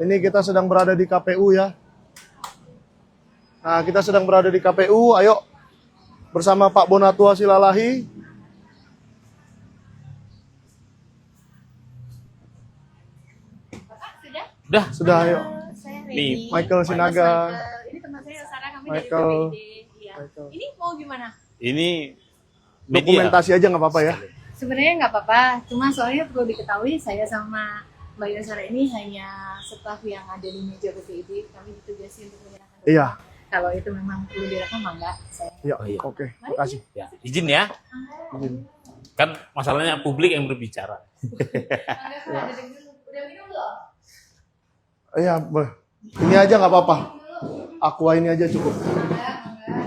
Ini kita sedang berada di KPU ya. Nah, kita sedang berada di KPU. Ayo bersama Pak Bonatua Silalahi. Sudah, ayo. Saya Nih, ready. Michael Sinaga. Ini teman saya Sarah, kami Michael. dari PPID. Iya. Michael. Ini mau gimana? Ini Dokumentasi aja nggak apa-apa ya. Sebenarnya nggak apa-apa, cuma soalnya perlu diketahui saya sama Mbak Yosara ini hanya staf yang ada di meja PPID. Kami ditugasi untuk menyerahkan. Iya. Kalau itu memang perlu direkam, enggak? Saya. Iya, Oh, iya. oke. Mari, Makasih. ya, izin ya. Izin. Kan masalahnya publik yang berbicara. Udah minum belum? Iya, boleh. Ini aja nggak apa-apa. Aqua ini aja cukup.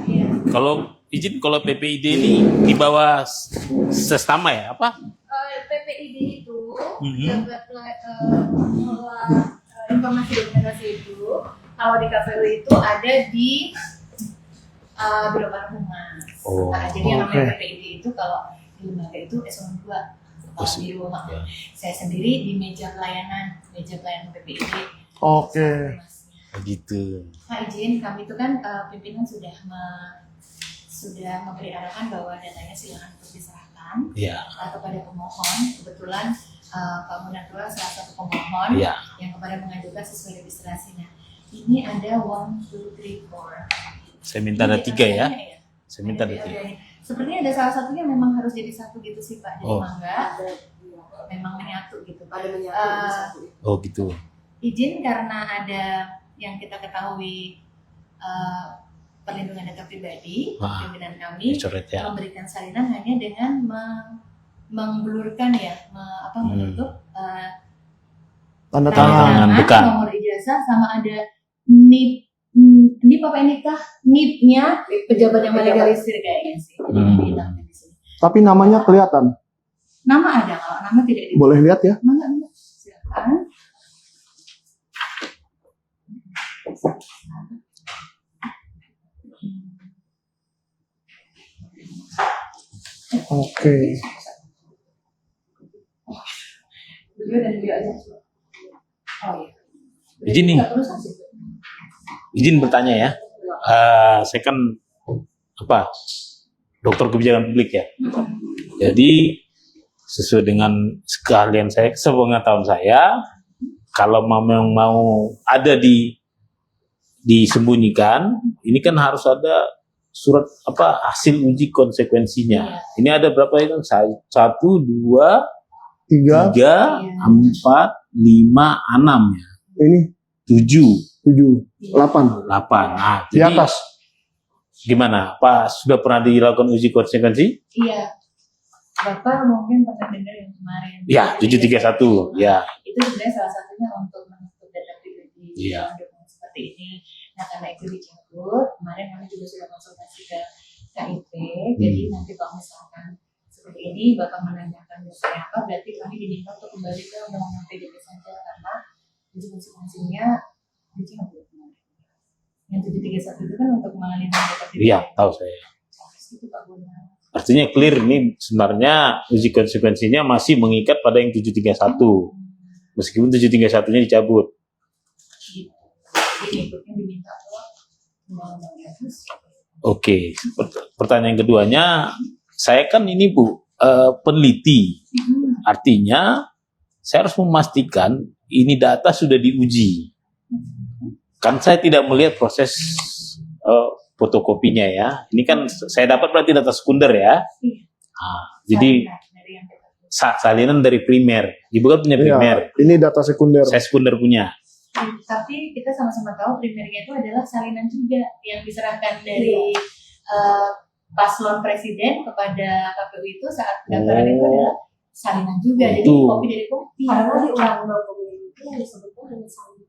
Iya. Kalau izin, kalau PPID ini di bawah sesama ya, apa? PPID itu Mhm. dapat informasi dokumentasi itu kalau di KPU itu ada di Biro Humas. Oh, Nah, jadi yang namanya oke. PPID itu kalau di lembaga itu eselon 2 Oh, Biro. ya. Saya sendiri di meja pelayanan PPID. Oke. Begitu. Pak izin, kami itu kan pimpinan sudah memberi arahan bahwa datanya silakan untuk diserahkan Ya, kepada pemohon. Kebetulan Pak Bonatua salah satu pemohon ya. yang kepada mengajukan sesuai registrasinya. Ini ada 1, 2, 3, 4. Saya minta ada 3 ya. Iya. Saya minta ada 3. Sepertinya ada salah satunya memang harus jadi satu gitu sih Pak. Jadi Oh. mangga memang menyatu gitu. Ada menyatu satu. Oh gitu. Izin karena ada yang kita ketahui perlindungan data pribadi, Wah, pimpinan kami Coret ya. memberikan salinan hanya dengan menggelurkan ya, menutup Tanda Tanda tangan. tangan bekan. nomor ijazah sama ada NIP, NIP apa nikah, NIP-nya pejabat yang melegalisir kayaknya sih. Jadi dihilang di sini. Tapi namanya kelihatan. Nama ada, kalau nama tidak di. Boleh lihat ya. Enggak. Silakan. Oke. Beliau dan beliau aja. Oh iya. Izin nih. Nggak perlu saksi. Izin bertanya ya. Saya kan dokter kebijakan publik ya. Jadi sesuai dengan keahlian saya, sepengetahuan saya, kalau memang mau ada disembunyikan, ini kan harus ada surat hasil uji konsekuensinya. Ini ada berapa ya kan? 1, 2, 3, 3, 4, 5, 6 ya. ini 7, 7, 8. 8. Nah, Di jadi atas. gimana? Pak sudah pernah dilakukan uji konsekuensi? Iya. Bapak mungkin pernah dengar yang kemarin. Ya, 731. Ya. Itu sebenarnya salah satunya untuk menutup data pribadi Iya. dokumen seperti ini. Nah, karena itu dicabut, kemarin kami juga sudah konsultasi ke KIP. Jadi nanti kalau misalkan seperti ini, Bapak menanyakan dosen apa, berarti kami diminta untuk kembali ke undang-undang PDP saja karena uji konsekuensinya dicabut. Yang 731 itu kan untuk mengalihkan data pribadi. Iya, tahu saya. Itu Pak Guna. Artinya clear ini sebenarnya uji konsekuensinya masih mengikat pada yang 731. Meskipun 731-nya dicabut. Jadi ikutnya diminta ke undang-undang PDP. Oke. Pertanyaan keduanya, saya kan ini Bu, peneliti. Artinya saya harus memastikan ini data sudah diuji. Kan saya tidak melihat proses fotokopinya ya. Ini kan saya dapat berarti data sekunder ya. Jadi Dari yang kita salinan dari primer. Ibu kan punya primer. Iya, ini data sekunder. Saya sekunder punya. Tapi kita sama-sama tahu primernya itu adalah salinan juga yang diserahkan dari paslon presiden kepada KPU itu saat pendaftaran itu adalah salinan juga. Jadi Itu. kopi dari kopi. Karena di undang-undang pemilu itu yang disebutkan hanya salinan.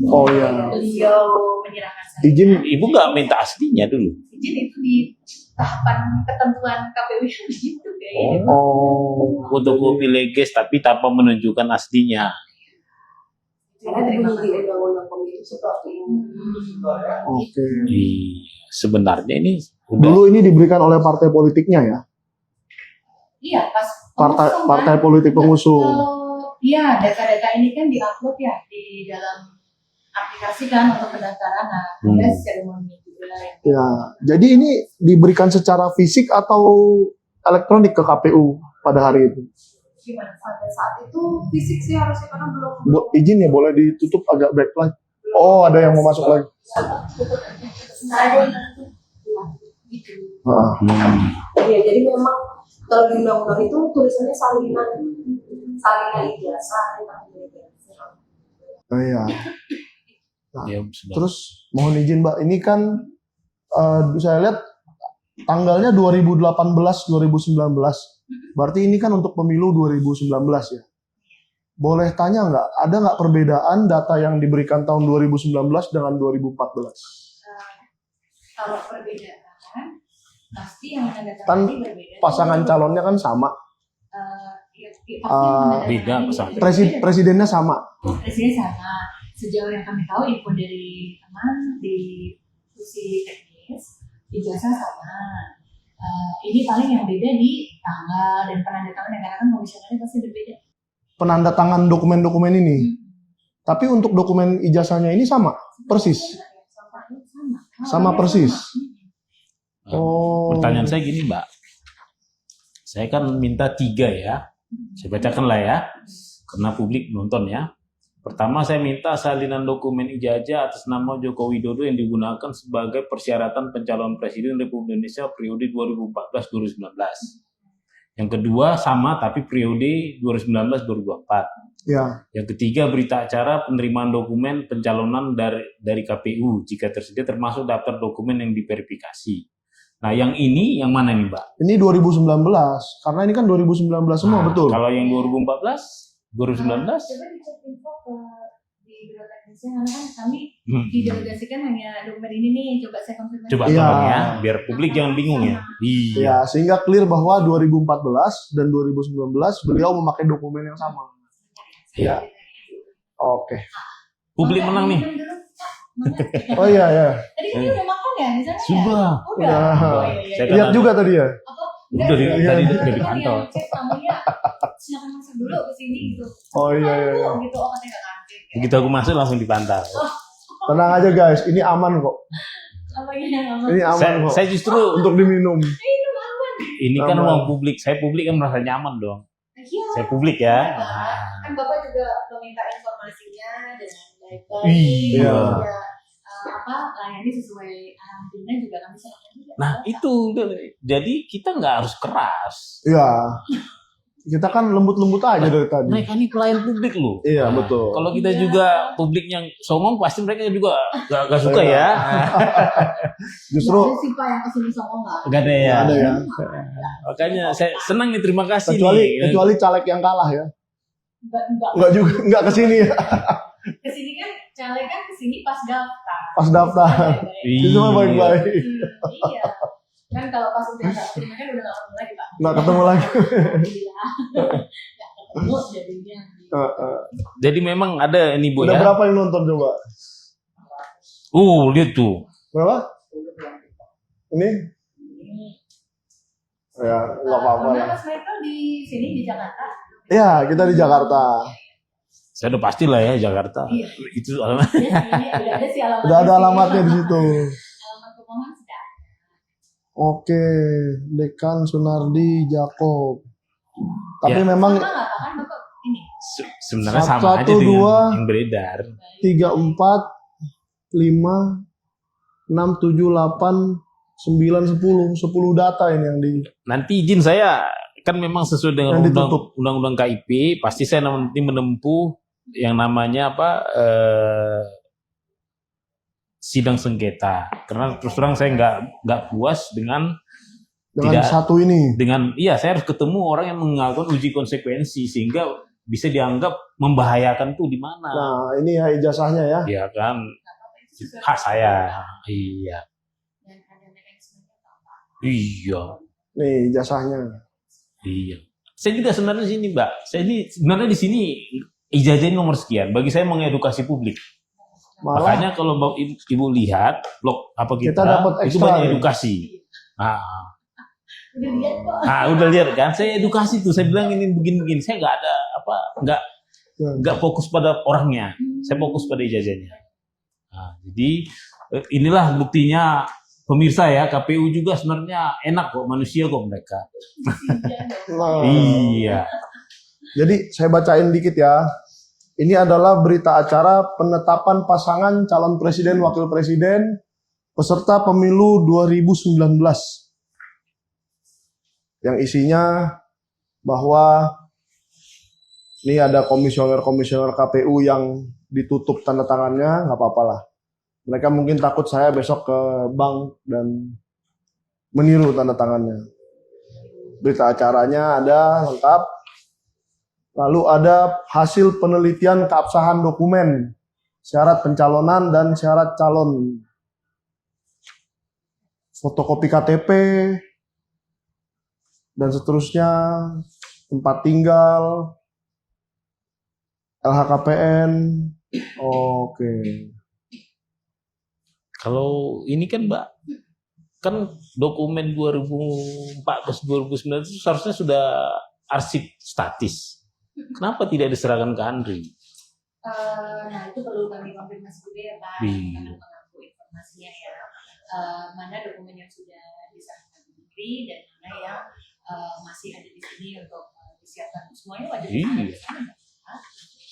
Oh iya. Beliau menyerahkan salinan. Izin. Ibu nggak minta aslinya dulu. Izin itu di tahapan ketentuan KPU yang begitu kayaknya. Oh. Fotokopi leges tapi tanpa menunjukkan aslinya. Karena Terima di kasih. undang-undang pemilu seperti ini. Oke. Sebenarnya ini udah Dulu ini diberikan oleh partai politiknya ya. Iya, pas Partai pengusung, partai kan? politik pengusung. Kalau Iya, data-data ini kan diupload ya di dalam aplikasi kan untuk pendaftaran. Nah, ada seremoni juga. Ya, jadi ini diberikan secara fisik atau elektronik ke KPU pada hari itu? Gimana? Pada saat itu fisik sih harusnya karena belum. Izin ya, boleh ditutup agak backlight. Oh, ada yang mau masuk lagi. Gitu. Ah. Iya, jadi memang kalau di undang-undang itu tulisannya salinan ijazah Oh, iya. Ya, sudah. Terus mohon izin Mbak, ini kan saya lihat tanggalnya 2018-2019. Berarti ini kan untuk pemilu 2019 ya. Boleh tanya nggak, ada nggak perbedaan data yang diberikan tahun 2019 dengan 2014? Kalau perbedaan, pasti yang tanda Kan tangan ini berbeda. Pasangan calonnya kan sama, Beda pasangan. presidennya sama. Presiden sama. Sejauh yang kami tahu, info dari teman di sisi teknis, ijazah sama. Ini paling yang beda di tanggal dan penanda tangan, karena kan komisionernya pasti berbeda. Penanda tangan dokumen-dokumen ini. Tapi untuk dokumen ijazahnya ini sama, persis. Sama persis. Oh. Pertanyaan saya gini, Mbak. Saya kan minta 3 ya. Saya bacakan lah ya, karena publik nonton ya. Pertama, saya minta salinan dokumen ijazah atas nama Joko Widodo yang digunakan sebagai persyaratan pencalonan Presiden Republik Indonesia periode 2014-2019. Yang kedua, sama tapi periode 2019-2024. Ya, Yang ketiga, berita acara penerimaan dokumen pencalonan dari KPU jika tersedia termasuk daftar dokumen yang diverifikasi. Nah, yang ini yang mana nih, Mbak? ini 2019. Karena ini kan 2019 semua, Nah, betul. Kalau yang 2014, 2019? Coba dicek info di Biro Teknisnya, karena kan kami didelegasikan hanya dokumen ini nih. Coba saya konfirmasi. Coba Iya. tolong ya, biar publik jangan bingung ya. Iya. Ya, sehingga clear bahwa 2014 dan 2019 beliau memakai dokumen yang sama. Ya. Oke. Publik menang nih. Oh iya ya. Tadi kan udah makan ya di sana ya? Sudah. Udah. Udah. Oh, iya, iya. Saya kan Lihat juga tadi ya. Apa? Udah Enggak, di- iya, tadi iya. udah di Kan kantor. yang cek tamunya, silakan masuk dulu ke sini gitu. Oh iya iya. iya. Gitu, oh katanya nggak kaget. Ya. Begitu aku masuk langsung dipantau. Tenang aja guys, ini aman kok. Apa yang aman? Ini aman Saya, kok. saya justru Untuk diminum. ini kan Aman. ruang publik. Saya publik kan merasa nyaman dong. Iya. Saya publik ya. Kan Bapak juga meminta informasinya dengan baik-baik. Iya. Juga, layani sesuai arahannya juga kami serahkan juga. Nah itu, jadi kita nggak harus keras. Iya. Kita kan lembut-lembut aja dari tadi. Mereka ini pelayan publik loh. Iya, Nah, betul. Kalau kita Iya. juga publik yang songong, pasti mereka juga gak suka Iya. ya. Justru Nggak ada sih Pak yang kesini songong nggak? Gak ada ya. ada ya. Makanya saya senang nih, terima kasih Kecuali nih. kecuali caleg yang kalah ya. Enggak. Enggak juga, enggak kesini ya. Kesini kan caleg kan kesini pas daftar. Pas daftar. Iya. Itu mah baik-baik. Iya. Kan kalau pas udah nggak terima kan udah nggak ketemu lagi Pak. Nggak ketemu lagi. Alhamdulillah. Nggak ketemu jadinya. Jadi memang ada ini Bu Udah ya. berapa yang nonton coba? Lihat tuh. Berapa? Ini? Ya, nggak apa-apa Karena lah. Mas Michael di sini di Jakarta. Ya, kita di Jakarta. Saya udah pasti lah ya Jakarta. Iya. Itu alamat. Ya, ini udah ada sih alamatnya. Udah ada sih. alamatnya di situ. Alamat pemohon sudah. Oke, Dekan Sunardi Jakob. Tapi Ya. memang Sama nggak Pak? Kan Bapak ini. Sebenarnya sama Satu, aja dengan dua. yang beredar. 3, 4, 5, 6, 7, 8, 9, 10 data ini yang di Nanti izin saya kan memang sesuai dengan Yang ditutup. undang-undang KIP, pasti saya nanti menempuh yang namanya sidang sengketa. Karena terus terang saya nggak puas dengan dengan Tidak. satu ini. saya harus ketemu orang yang melakukan uji konsekuensi sehingga bisa dianggap membahayakan tuh di mana. Nah, ini ya ijazahnya ya. Ya kan, Itu sesuai hak saya. Iya. dan ada mekanismenya Pak. Iya. Nih ijazahnya. Iya. Saya juga sebenarnya di sini, Mbak. Saya ini sebenarnya di sini ijazah ini nomor sekian. Bagi saya mengedukasi publik. Malah Makanya kalau Ibu lihat blog apa kita, Kita dapat itu ekstra banyak nih. edukasi. Udah lihat kok. Udah lihat kan? Saya edukasi tuh. Saya bilang ini begini-begini. Saya nggak ada nggak nggak fokus pada orangnya, saya fokus pada ijazahnya. Nah, jadi inilah buktinya pemirsa ya, KPU juga sebenarnya enak kok, manusia kok mereka. Nah, Iya. jadi saya bacain dikit ya. Ini adalah berita acara penetapan pasangan calon presiden wakil presiden peserta pemilu 2019. Yang isinya bahwa ini ada komisioner-komisioner KPU yang ditutup tanda tangannya, nggak apa-apa lah. Mereka mungkin takut saya besok ke bank dan meniru tanda tangannya. Berita acaranya ada lengkap. Lalu ada hasil penelitian keabsahan dokumen, syarat pencalonan dan syarat calon, fotokopi KTP, dan seterusnya, tempat tinggal, LHKPN. Oke. Kalau ini kan Mbak, kan dokumen 2014-2019 itu seharusnya sudah arsip statis. Kenapa tidak diserahkan ke Andri? Nah itu perlu kami konfirmasi juga ya Pak, Iya. karena mengaku informasinya ya, mana dokumen yang sudah diserahkan ke negeri dan mana yang masih ada di sini untuk disiapkan. Semuanya wajib Iya. ada di sana, Pak.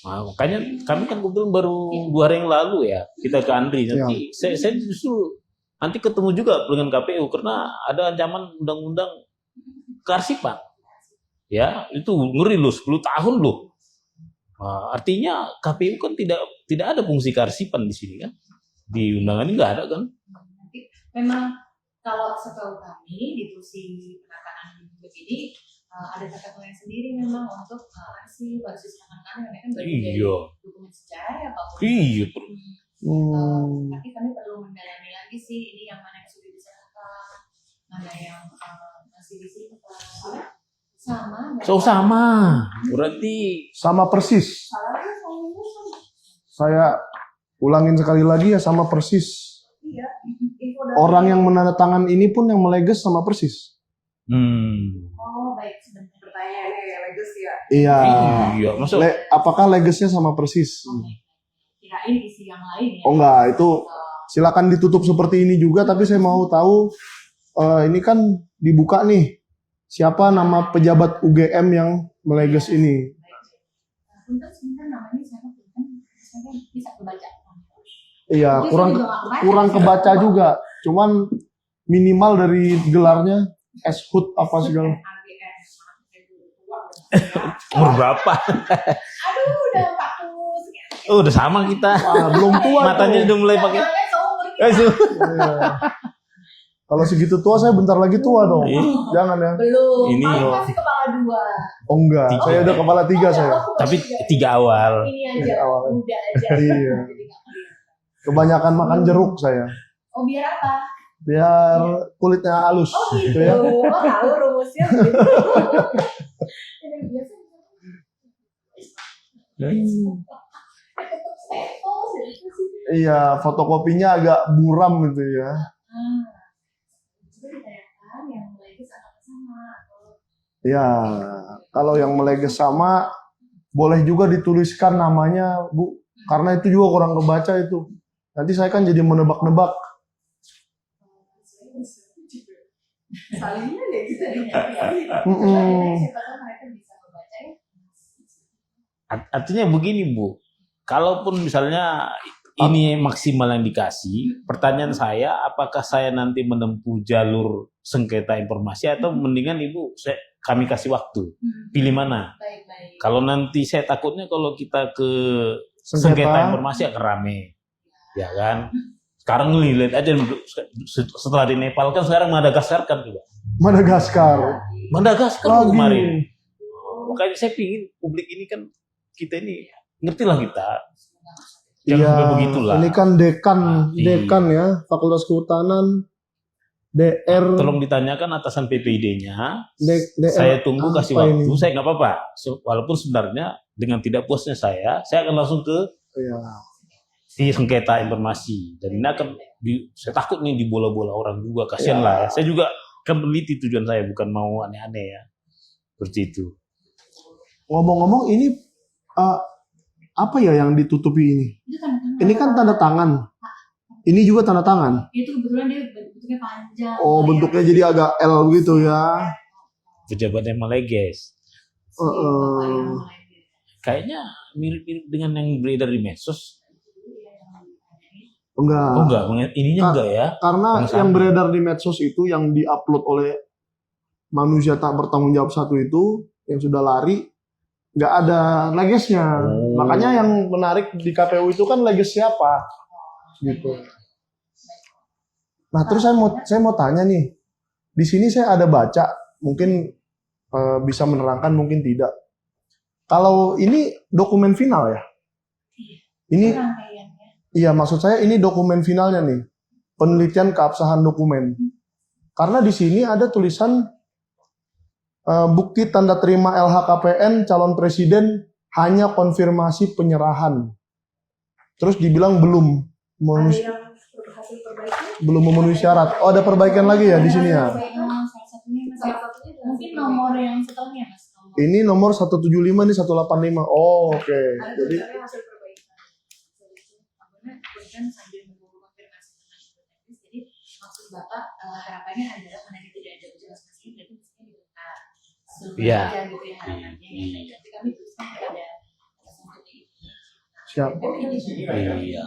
Nah, makanya kami kan kebetulan baru 2 hari yang lalu ya kita ke Andri. Nanti saya justru nanti ketemu juga dengan KPU karena ada ancaman undang-undang kearsipan. Ya, itu ngeri loh, 10 tahun loh. Nah, artinya KPU kan tidak ada fungsi kearsipan di sini kan. Di undangan ini nggak ada kan. Nanti memang kalau setahu kami di kursi penataan begini ada tata kelola sendiri memang untuk arsip tangan karena kan baru dari Iya. dokumen sejarah ya Pak. Iya. Tapi kami perlu mendalami lagi sih ini yang mana yang sudah diserahkan, mana yang masih disimpan. Sama. Berarti Sama persis. Salahnya sama. Saya ulangin sekali lagi ya, sama persis. Iya. Info dari Orang yang menandatangan ini pun yang meleges sama persis. Oh baik sebentar. pertanyaannya legacy ya. Iya. iya, maksud Apakah legesnya sama persis? Kirain isi yang lain ya. Oh enggak, itu silakan ditutup seperti ini juga, tapi saya mau tahu ini kan dibuka nih. Siapa nama pejabat UGM yang meleges ini? Sebentar namanya siapa? Saya bisa kebaca. Iya, kurang kebaca juga. Cuman minimal dari gelarnya Eshut apa segala. umur berapa? Aduh udah 40 sekian. Oh, udah sama kita. Wah, belum tua Matanya tuh. udah mulai pakai. Jangan seumur kita. Iya. Kalau segitu tua saya bentar lagi tua dong. Iya. Jangan ya. Belum. Ini Paling loh. masih kepala 2. Oh enggak, Tiga. saya udah kepala 3 saya. Tapi 3 awal. Ini aja. Iya, awalnya. Muda aja. Iya. Jadi nggak kelihatan. Kebanyakan makan jeruk saya. Oh biar apa? Biar kulitnya halus. Oh gitu. ya. Oh tahu rumusnya gitu. Ini biasa. Iya, fotokopinya agak buram gitu ya. Coba ditanyakan yang lagi sama-sama atau Ya, kalau yang meleges sama boleh juga dituliskan namanya, Bu. Karena itu juga kurang kebaca itu. Nanti saya kan jadi menebak-nebak. Salingnya deh kita siapa tahu mereka bisa membaca ya. Artinya begini Bu, kalaupun misalnya ini maksimal yang dikasih, pertanyaan saya, apakah saya nanti menempuh jalur sengketa informasi atau mendingan Ibu kami kasih waktu, pilih mana? Baik-baik. Kalau nanti saya takutnya kalau kita ke sengketa informasi akan rame, ya kan? Sekarang lihat aja setelah di Nepal kan sekarang Madagaskar kan juga. Madagaskar. Madagaskar Lagi. kemarin. Makanya saya pingin publik ini kan kita ini ngertilah kita. Jangan Iya, sampai begitulah. ini kan Iya. dekan ya, Fakultas Kehutanan, DR, Tolong ditanyakan atasan PPID-nya. DR. Saya tunggu kasih apa waktu. ini? Saya nggak apa-apa. Walaupun sebenarnya dengan tidak puasnya saya akan langsung ke Iya. di sengketa informasi. Dan ini akan saya takut nih dibola-bola orang juga. Kasian Ya. lah ya. Saya juga kan meneliti tujuan saya, bukan mau aneh-aneh ya. Seperti itu. Ngomong-ngomong ini apa ya yang ditutupi ini? Itu tanda tangan. Ini kan tanda tangan. Ini juga tanda tangan. Itu kebetulan dia bentuknya panjang. Oh, bentuknya jadi agak L gitu ya. Pejabat yang meleges. Kayaknya mirip-mirip dengan yang beredar di medsos. Enggak. Oh enggak, ininya enggak ya? Karena Yang sama. yang beredar di medsos itu yang diupload oleh manusia tak bertanggung jawab satu itu yang sudah lari nggak ada legesnya. Oh. Makanya yang menarik di KPU itu kan leges siapa gitu. Nah, terus saya mau tanya nih. Di sini saya ada baca, mungkin bisa menerangkan, mungkin tidak. Kalau ini dokumen final ya? Ini Rangkaiannya. iya, maksud saya ini dokumen finalnya nih. Penelitian keabsahan dokumen. Karena di sini ada tulisan bukti tanda terima LHKPN calon presiden hanya konfirmasi penyerahan. Terus dibilang belum Ada yang berhasil perbaikan. belum memenuhi syarat. Oh, ada perbaikan lagi ya di sini ya. Salah satunya Mas, Salah satunya adalah mungkin nomor yang setelahnya Mas. Nomor. Ini nomor 175 nih 185. Oh, oke. ada Jadi tulisannya hasil perbaikan. Karena kemudian sambil menunggu konfirmasi tentang itu teknis, jadi maksud Bapak harapannya adalah karena dia tidak ada ujian mesin, berarti mesinnya dibuka. Iya. Aja gitu ya harapannya. Jadi kami tuliskan kepada untuk itu. siap. Iya.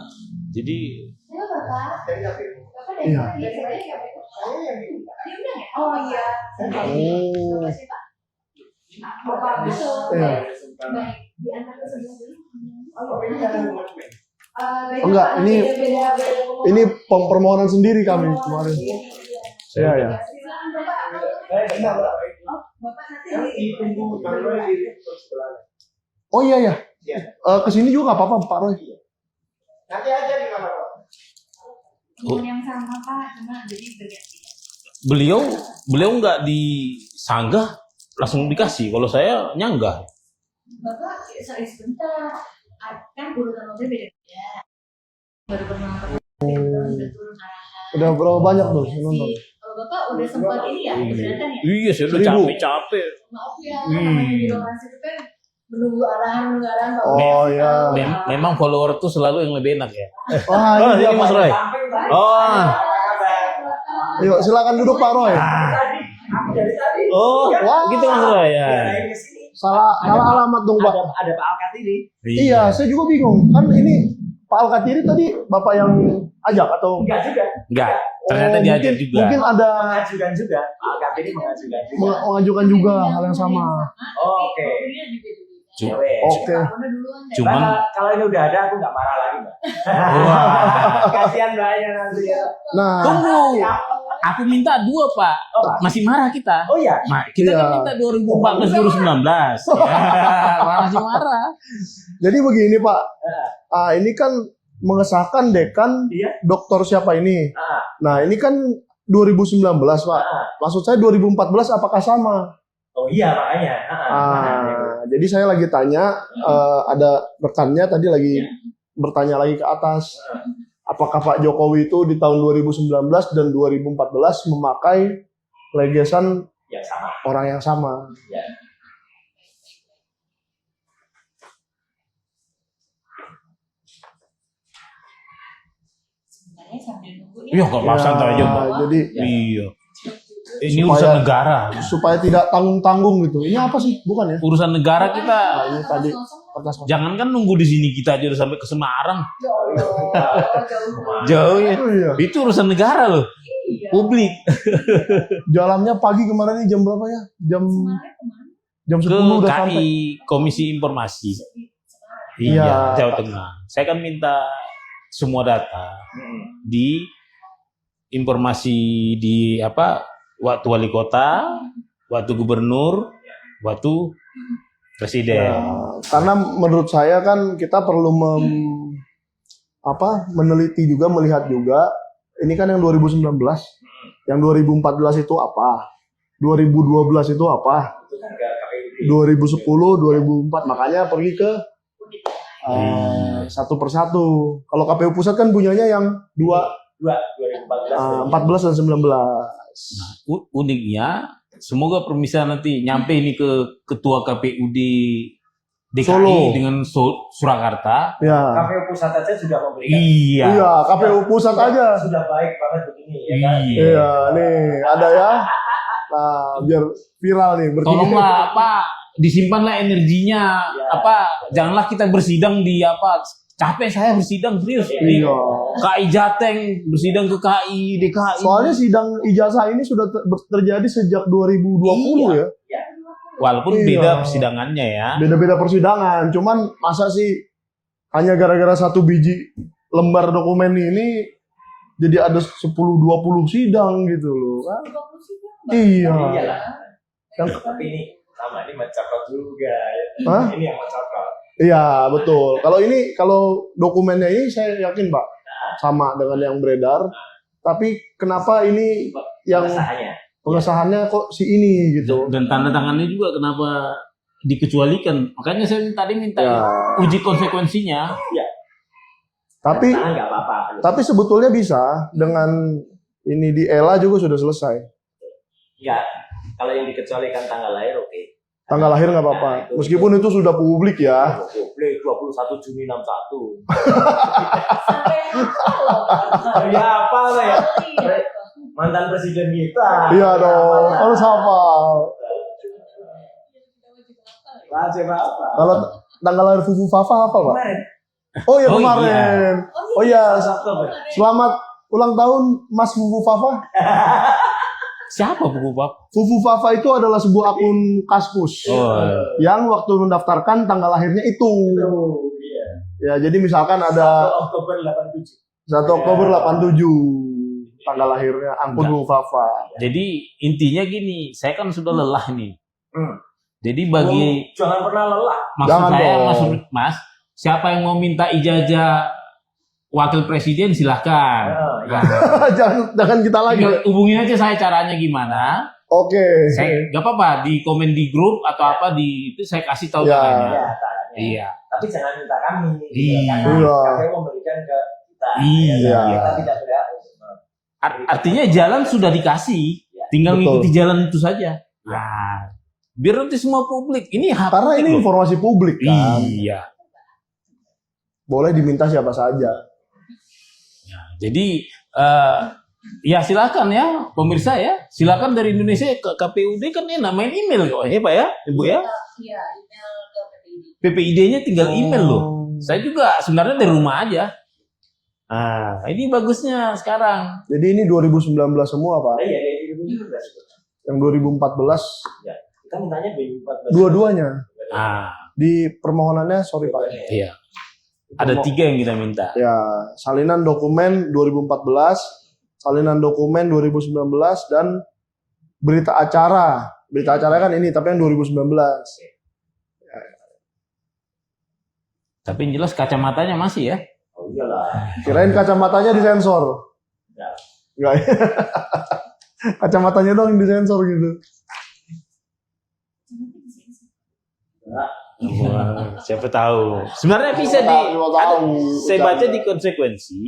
Jadi Halo Bapak. Bapak dari Iya. mana? Saya ya Bapak. Diundang ya? Oh iya. Oh. Terima kasih, Pak. Bapak betul. Iya. Baik. Diantar ke sebelah dulu. Enggak, ini beda. ini permohonan sendiri kami kemarin. Iya, ya. Silakan Bapak. Bapak nanti Oh iya ya. Kesini juga nggak apa-apa Pak Roy. Nanti aja di kamar. Bukan yang sama Pak, cuma jadi berganti. beliau nggak disanggah langsung dikasih. Kalau saya nyanggah. Bapak, sorry sebentar. Kan urutan mobil beda-beda. Baru pernah udah turun arahan. Udah berapa banyak tuh saya nonton? Kalau Bapak udah sempat ini ya, keberatan ya? Iya, saya udah 1000. capek-capek. Maaf ya, namanya di lokasi itu kan menunggu arahan Pak. Oh ya. Memang follower tuh selalu yang lebih enak ya. Wah, Oh, ini ini Mas Roy. Oh, Yuk silakan duduk Pak Roy. oh, Wah. gitu Mas Roy ya. Salah alamat dong Pak. Ada Pak Alkatiri. Iya, saya juga bingung. Kan ini Pak Alkatiri tadi Bapak yang ajak atau Enggak juga. Enggak, ternyata Oh, diajak mungkin, juga. Mungkin ada Mengajukan juga. Pak Alkatiri mengajukan juga. mengajukan juga hal yang sama. Oke. Cuma- Oke. Cuman Kalau ini udah ada, aku nggak marah lagi, Mbak. wah. Kasihan Mbaknya nanti ya. Nah, Tunggu. Aku minta 2, Pak. Oh, Pak. Masih marah kita. Oh iya. Kita Iya. kan minta 2014 2019. Ya, masih marah. jadi begini Pak. Ini kan mengesahkan dekan Iya. dokter siapa ini? Ah, Nah, ini kan 2019 Pak. ah. Maksud saya 2014 apakah sama? Oh iya makanya. Jadi saya lagi tanya, ada rekannya tadi lagi bertanya lagi ke atas. Apakah Pak Jokowi itu di tahun 2019 dan 2014 memakai legesan Ya sama. orang yang sama? Ya. Sebenarnya sambil nunggu Iya, kok Pak santai aja, Pak. Jadi Iya. Ini Supaya- urusan negara. supaya tidak tanggung-tanggung gitu. Ini apa sih? Bukan ya? Urusan negara kita. Nah, ini tadi kertas. Jangankan nunggu di sini, kita aja udah sampai ke Semarang. Jauh. Jauh ya. Oh, iya. Itu urusan negara loh. Publik. Jalannya pagi kemarin ini jam berapa ya? Jam kemarin 10 Ke udah KI sampai. Komisi Informasi. Iya. Iya, Jawa Tengah. Saya kan minta semua data di informasi di waktu wali kota, waktu gubernur, waktu presiden. Ya, karena menurut saya kan kita perlu meneliti juga, melihat juga. Ini kan yang 2019, yang 2014 itu apa? 2012 itu apa? Itu kan nggak KPI. 2010, 2004, makanya pergi ke satu persatu. Kalau KPU pusat kan punyanya yang 2014. 14 dan 19. Nah, uniknya, semoga permisal nanti nyampe ini ke ketua KPU di DKI Solo. dengan Surakarta. Ya. KPU pusat aja sudah memberikan. Iya. Iya, KPU pusat aja. Sudah baik banget begini ya kan. Iya. Iya, nih ada ya. Nah, biar viral nih bertiga. Tolonglah disimpanlah energinya. Iya. Janganlah kita bersidang di capek saya bersidang serius. Iya. KI Jateng bersidang ke KI DKI. Soalnya sidang ijazah ini sudah terjadi sejak 2020 ya. Walaupun Iya. beda persidangannya ya. Beda-beda persidangan. Cuman masa sih hanya gara-gara satu biji lembar dokumen ini jadi ada 10-20 sidang gitu loh. Kan? Iya. Iyalah. Tapi ini sama ini mencokot juga. Hah? Ini yang mencokot. Iya, betul. Kalau dokumennya ini saya yakin, Pak, sama dengan yang beredar. Tapi kenapa ini yang Pengesahannya. pengesahannya kok si ini gitu? Dan tanda tangannya juga kenapa dikecualikan. Makanya saya tadi minta Ya. uji konsekuensinya. Tapi Tangan nggak apa-apa. tapi sebetulnya bisa dengan ini di ELA juga sudah selesai. Enggak. Kalau yang dikecualikan tanggal lahir oke. Tanggal lahir nggak apa-apa. Meskipun itu sudah publik ya. Publik 21 Juni 61. Sampai hafal loh, Pak. Ya apa lah ya? Iya. Mantan presiden kita. Iya dong, harus hafal. Wajib apa? Kalau tanggal lahir Fufu Fafa hafal, Pak? Kemarin. Oh iya Oh, kemarin. Oh iya, Oktober. selamat ulang tahun Mas Fufu Fafa. Siapa buku Pak? Fufu Fafa itu adalah sebuah akun Kaskus Oh. yang waktu mendaftarkan tanggal lahirnya itu. Oh, iya. Ya, jadi misalkan ada 1 Oktober 87. 1 Oktober 87 tanggal lahirnya akun Enggak. Fufu Fafa. Jadi intinya gini, saya kan sudah lelah nih. Hmm. Jadi bagi Jangan pernah lelah. maksud Jangan saya dong. Mas, siapa yang mau minta ijazah wakil presiden silahkan. Oh, iya. Nah, jangan kita lagi. tinggal hubungin aja saya caranya gimana. Oke. Saya nggak apa-apa di komen di grup atau apa di itu saya kasih tahu Ya. caranya. Ya, caranya. Iya. Tapi jangan minta kami. Iya. Karena Iya. KPU memberikan ke kita. Iya. Ya, kita tidak berhak untuk Artinya jalan sudah dikasih, tinggal Betul. mengikuti jalan itu saja. Nah, biar nanti semua publik. Ini hak Karena publik ini loh. informasi publik kan. Iya. Boleh diminta siapa saja. Jadi ya silakan ya pemirsa ya, silakan dari Indonesia ke KPUD kan enak main email kok ya Pak ya, Ibu ya. Iya, email ke PPID. PPID-nya tinggal email loh. Oh. Saya juga sebenarnya dari rumah aja. Ah, ini bagusnya sekarang. Jadi ini 2019 semua, Pak. Iya, iya, iya. Yang 2014 Kita mintanya 2014. dua-duanya. Ah, Di permohonannya, sorry Pak. iya. Ada 3 yang kita minta. Ya, salinan dokumen 2014, salinan dokumen 2019, dan berita acara. Berita acara kan ini, tapi yang 2019. Tapi yang jelas kacamatanya masih ya. Oh iyalah. Kirain kacamatanya disensor. Ya. Enggak. Kacamatanya dong yang disensor gitu. Wah, siapa tahu. Sebenarnya bisa di Siapa tahu. saya baca di konsekuensi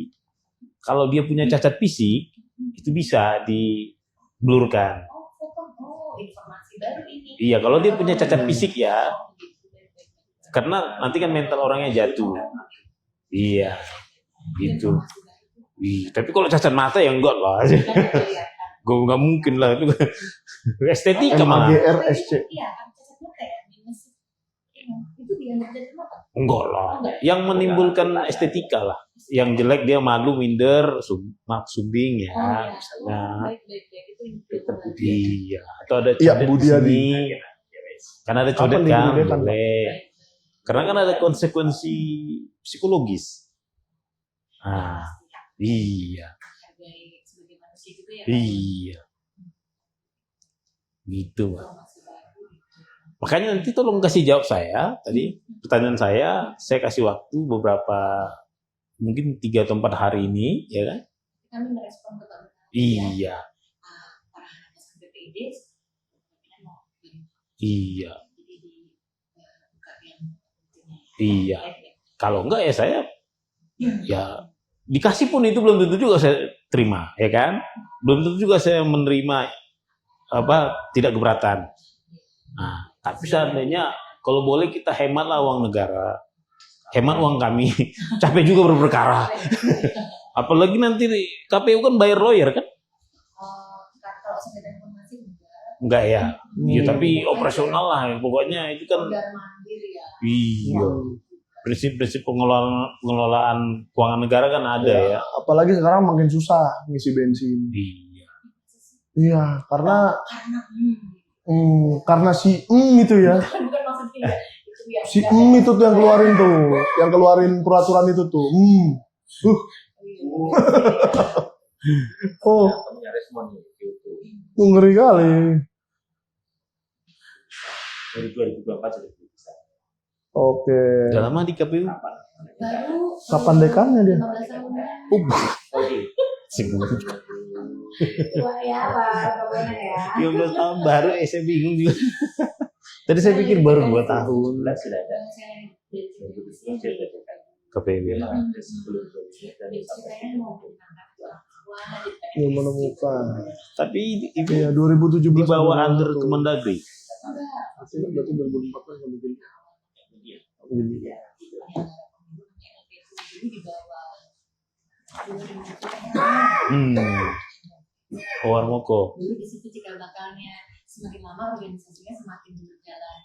kalau dia punya cacat fisik itu bisa diblurkan. Oh, informasi baru ini. Iya, kalau dia punya cacat fisik ya, Oh, gitu. Baik-baik. karena nanti kan mental orangnya jatuh. Iya, gitu. Informasi baru. Ih, tapi kalau cacat mata ya enggak lah. Kan kelihatan. Gue nggak mungkin lah itu estetika malah. MAGRSC. Iya, kan cacat mata ya. Minus. Itu dia nggak cacat mata. Enggak lah. Yang menimbulkan estetika lah. Yang jelek dia malu, minder, subing ya, Oh, iya. misalnya. Baik-baik. Itu yang Iya, atau ada Iya, codet di Budiadi. sini. Karena ada codet Apa nih, kan, Budiadi kan, Pak? boleh. Karena kan ada konsekuensi psikologis. Ah, iya, Hargai sebagai manusia juga ya. iya. Gitu, Pak. Informasi baru. Makanya nanti tolong kasih jawab saya. Tadi pertanyaan saya kasih waktu beberapa, mungkin 3 atau 4 hari ini, ya kan? Kami merespon betul. Iya, Para anak BPID mau iya, jadi buka yang iya. Kalau enggak ya saya, ya dikasih pun itu belum tentu juga saya terima, ya kan? Belum tentu juga saya menerima tidak keberatan. Nah, tapi seandainya kalau boleh kita hematlah uang negara, hemat uang kami. Capek juga berperkara. Apalagi nanti KPU kan bayar lawyer kan? Kalau sekedar informasi Enggak ya. Iya, tapi operasional lah. Pokoknya itu kan. enggak mandiri ya. Iya. Prinsip-prinsip pengelolaan keuangan negara kan ada ya. Apalagi sekarang makin susah ngisi bensin. Iya. Iya, karena Karena si itu ya. bukan maksudnya itu ya. Si itu tuh yang keluarin peraturan itu tuh. Oh, punya respon gitu. ngeri kali. Dari 2024 sudah bisa. Oke. Udah lama di KPU. Baru Kapan dekannya dia? 15 tahun. Oke. Wah ya, Pak, bagaimana ya? 13 tahun baru, saya bingung juga. Tadi saya pikir baru 2 tahun. Sudah ada. KPU. Belum menemukan. Tapi itu Iya, 2017 di bawah udah under tuh. Kemendagri. Hasilnya berarti 2014 nggak mungkin. Warmoko. Dulu di situ cikal bakalnya, semakin lama organisasinya semakin berjalan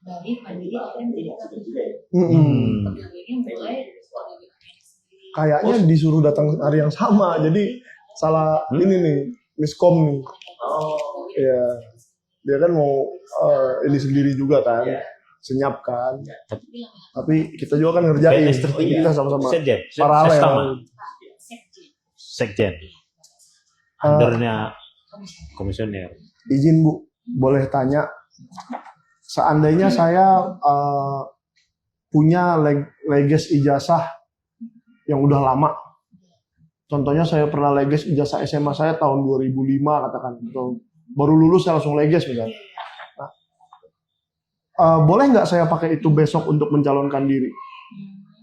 baik, mandiri, akhirnya menjadi pegawainya mulai pegawai sendiri. Kayaknya disuruh datang hari yang sama, jadi salah ini nih, miskom nih. Iya, dia kan mau ini sendiri juga kan, senyap kan. Tapi kita juga kan ngerjain, PNS tertinggi. kita sama-sama Sekjen. paralel. Sestama. Sekjen. Sekjen. Undernya komisioner. Izin Bu, boleh tanya, seandainya saya punya leges ijazah yang udah lama, contohnya saya pernah leges ijazah SMA saya tahun 2005 katakan, atau baru lulus saya langsung leges misalnya. Nah, boleh nggak saya pakai itu besok untuk mencalonkan diri?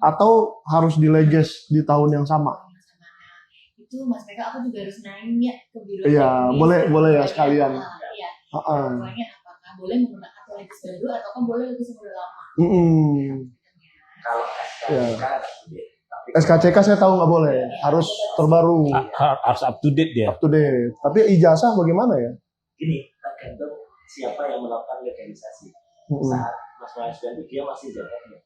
Atau harus dileges di tahun yang sama? Itu Mas Mega, aku juga harus nanya ke biro. Iya, boleh ya sekalian. Iya. Heeh. Pokoknya apakah boleh menggunakan legis baru atau kan boleh legis yang udah lama? Kalau Iya. tapi SKCK saya tahu nggak boleh, harus terbaru, Harus up to date dia. up to date. Tapi ijazah bagaimana ya? gini, tergantung siapa yang melakukan legalisasi. Saat Mas Mahasiswa itu dia masih jabatnya.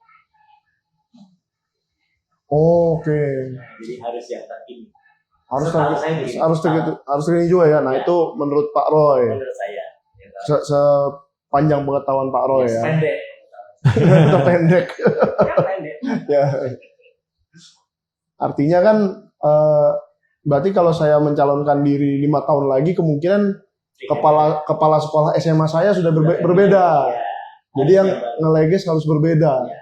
Oke, Jadi harus yang terkini. harus Setahu saya begini. harus ini juga ya. Nah Ya. itu menurut Pak Roy, Menurut saya. sepanjang pengetahuan Pak Roy ya. Pendek. Itu pendek. Pendek. Ya. Artinya kan berarti kalau saya mencalonkan diri 5 tahun lagi kemungkinan kepala sekolah SMA saya sudah berbeda. Ya. Jadi yang ngeleges harus berbeda. Ya.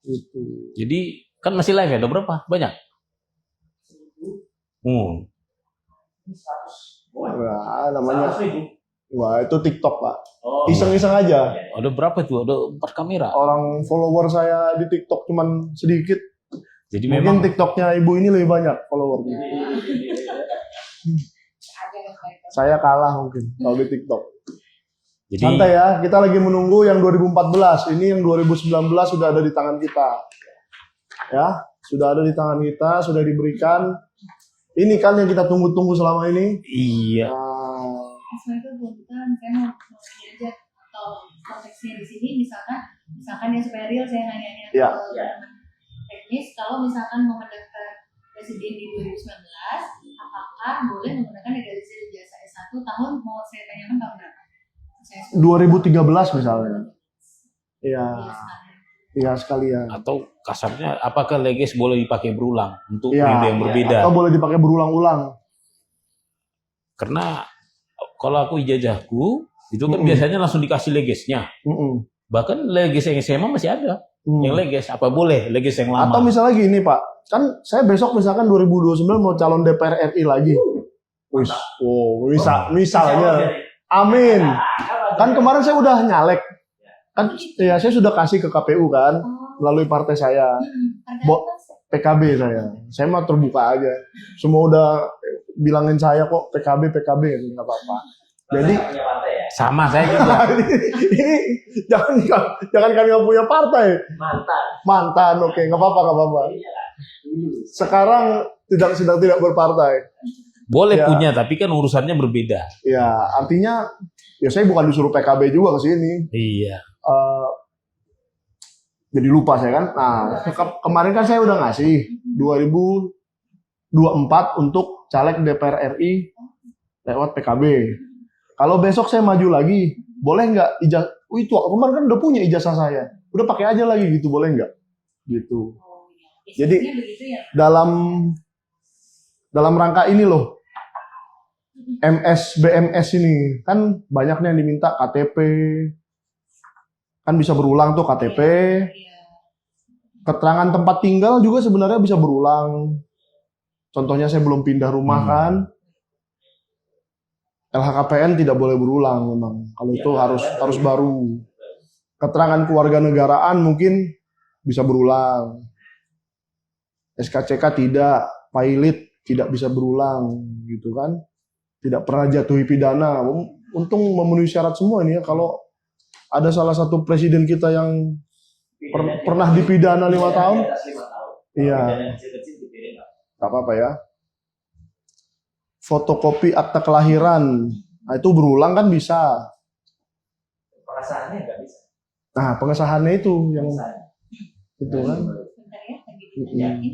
Itu. Jadi kan masih live ya, ada berapa? Banyak? Wah, namanya. 100.000. Wah, itu TikTok, Pak. Oh. Iseng-iseng aja. Ada berapa tuh? Ada 4 kamera. Orang follower saya di TikTok cuman sedikit. Jadi Mungkin memang TikToknya ibu ini lebih banyak followernya. Ada yang baik. Saya kalah mungkin kalau di TikTok. jadi Santai ya, kita lagi menunggu yang 2014. Ini yang 2019 sudah ada di tangan kita. Ya, sudah ada di tangan kita, sudah diberikan. Ini kan yang kita tunggu-tunggu selama ini. iya. Nah, Mas Mega, bukan saya mau nanya aja atau konteksnya di sini misalkan ya supaya real saya nanya Iya. ke teman teknis, kalau misalkan mau mendaftar presiden di 2019, apakah boleh menggunakan legalisasi ijazah S1 tahun, mau saya tanyakan tahun berapa? Saya 2013 misalnya. Iya, Iya, iya sekalian. Atau kasarnya apakah leges boleh dipakai berulang untuk Iya. periode yang berbeda? Atau boleh dipakai berulang-ulang. Karena kalau aku ijazahku itu kan biasanya langsung dikasih legesnya. Mm-mm. Bahkan leges yang SMA masih ada. Hmm. Yang leges apa boleh leges yang lama? Atau misalnya gini Pak, kan saya besok misalkan 2029 mau calon DPR RI lagi. Wis, misalnya, amin. Kan kemarin saya udah nyalek, kan ya saya sudah kasih ke KPU kan, melalui partai saya, PKB saya mah terbuka aja. Semua udah bilangin saya kok PKB nggak apa-apa. Jadi punya partai ya. Sama saya juga. ini jangan kami nggak punya partai. Mantan. Oke, nggak apa-apa. Iya lah. Dulu. Sekarang sedang tidak berpartai. Boleh Ya. punya, tapi kan urusannya berbeda. Ya, artinya ya saya bukan disuruh PKB juga ke sini. Iya. Jadi lupa saya kan. Nah, kemarin kan saya udah ngasih 2024 untuk caleg DPR RI lewat PKB. Kalau besok saya maju lagi, boleh nggak ijazah? Itu kemarin kan udah punya ijazah saya. Udah pakai aja lagi gitu, boleh nggak? Gitu. Oh, iya. Jadi, Isinya begitu ya. Dalam rangka ini loh, BMS ini kan banyaknya yang diminta KTP, kan bisa berulang tuh KTP, Iya. keterangan tempat tinggal juga sebenarnya bisa berulang. Contohnya saya belum pindah rumah kan, LHKPN tidak boleh berulang memang. Kalau itu harus baru. Keterangan kewarganegaraan mungkin bisa berulang. SKCK tidak, pilot tidak bisa berulang gitu kan. Tidak pernah jatuhi pidana. Untung memenuhi syarat semua ini ya. Kalau ada salah satu presiden kita yang pernah dipidana 5 tahun, Di atas 5 tahun. iya, Pidana kecil-kecil dipilih nggak? nggak apa-apa ya. Fotokopi akta kelahiran, nah itu berulang kan bisa. Pengesahannya nggak bisa. Nah pengesahannya itu yang Pengesahan. itu kan. Bentar ya, lagi dikerjain.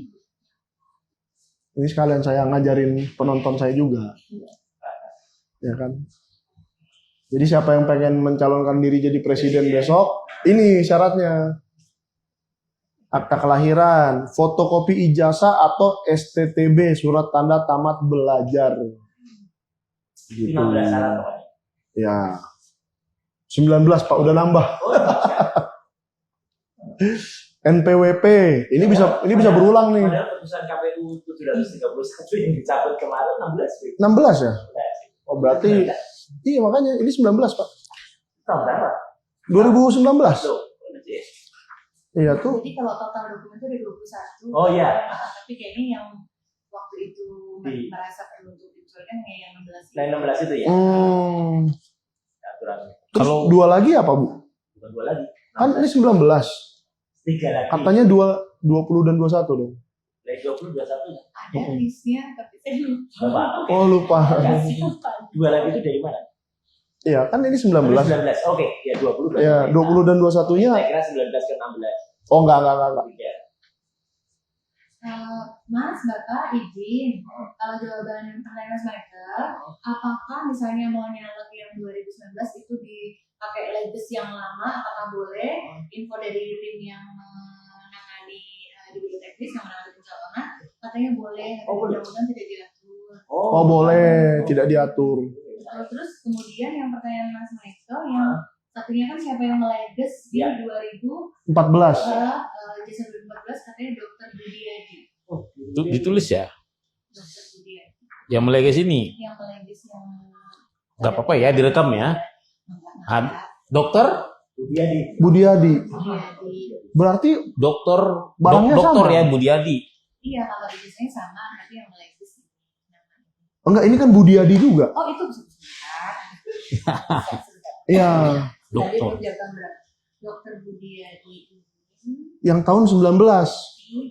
Ini sekalian saya ngajarin penonton saya juga, ya kan. Jadi siapa yang pengen mencalonkan diri jadi presiden besok, ini syaratnya. Akta kelahiran, fotokopi ijazah atau STTB, surat tanda tamat belajar. Gitu. 15 syarat pokoknya. Ya. 19 Pak, udah nambah. Oh, NPWP, ini bisa berulang nih. Padahal putusan KPU 731 yang dicabut kemarin 16. 16 ya? Oh berarti, iya makanya ini 19 Pak. Tahun berapa? 2019. Loh, Iya tuh. Jadi kalau total dokumen itu ada 21. Oh, iya. Tapi kayaknya yang waktu itu merasa perlu untuk dicualikan yang 16 Nah, 16 itu ya. Aturan. Terus Kalau- dua lagi apa Bu? Bukan 2 lagi. Kan ini 19. 3 lagi. Katanya 20 dan 21 dong. Dari 20 21. ada listnya, tapi saya lupa. Apa? Oh lupa. Nggak siapa. 2 lagi itu dari mana? Iya kan ini 19. 19. Oke, ya 20. Ya 20 dan 21-nya. Saya kira 19 ke 16. Oh enggak. Tiga. Mas, Bapak izin, kalau jawaban pertanyaan Mas Michael, apakah misalnya mau nyalek yang 2019 itu dipakai legacy yang lama, apakah boleh? Info dari tim yang menangani di bidang teknis, yang menangani pencalonan, katanya boleh, tapi mudah-mudahan tidak diatur. Oh boleh, tidak diatur. Terus kemudian yang pertanyaan Mas Michael, yang satunya kan siapa yang meleges di Ya. 14. Jason 2014 katanya Dokter Budiadi. Itu ditulis ya. Dokter Budiadi. Yang meleges ini. Yang meleges yang Gak apa-apa ya, direkam ya. Dokter, Budiadi. Budiadi. Budiadi. Berarti dokter, Barangnya dokter sama? ya Budiadi. Iya, kalau biasanya sama, tapi yang meleges namanya. enggak ini kan Budiadi juga. Oh, itu sebentar. Iya, Tadi Dokter. belum jawab berapa. Dokter Budiadi ini yang tahun 19. yang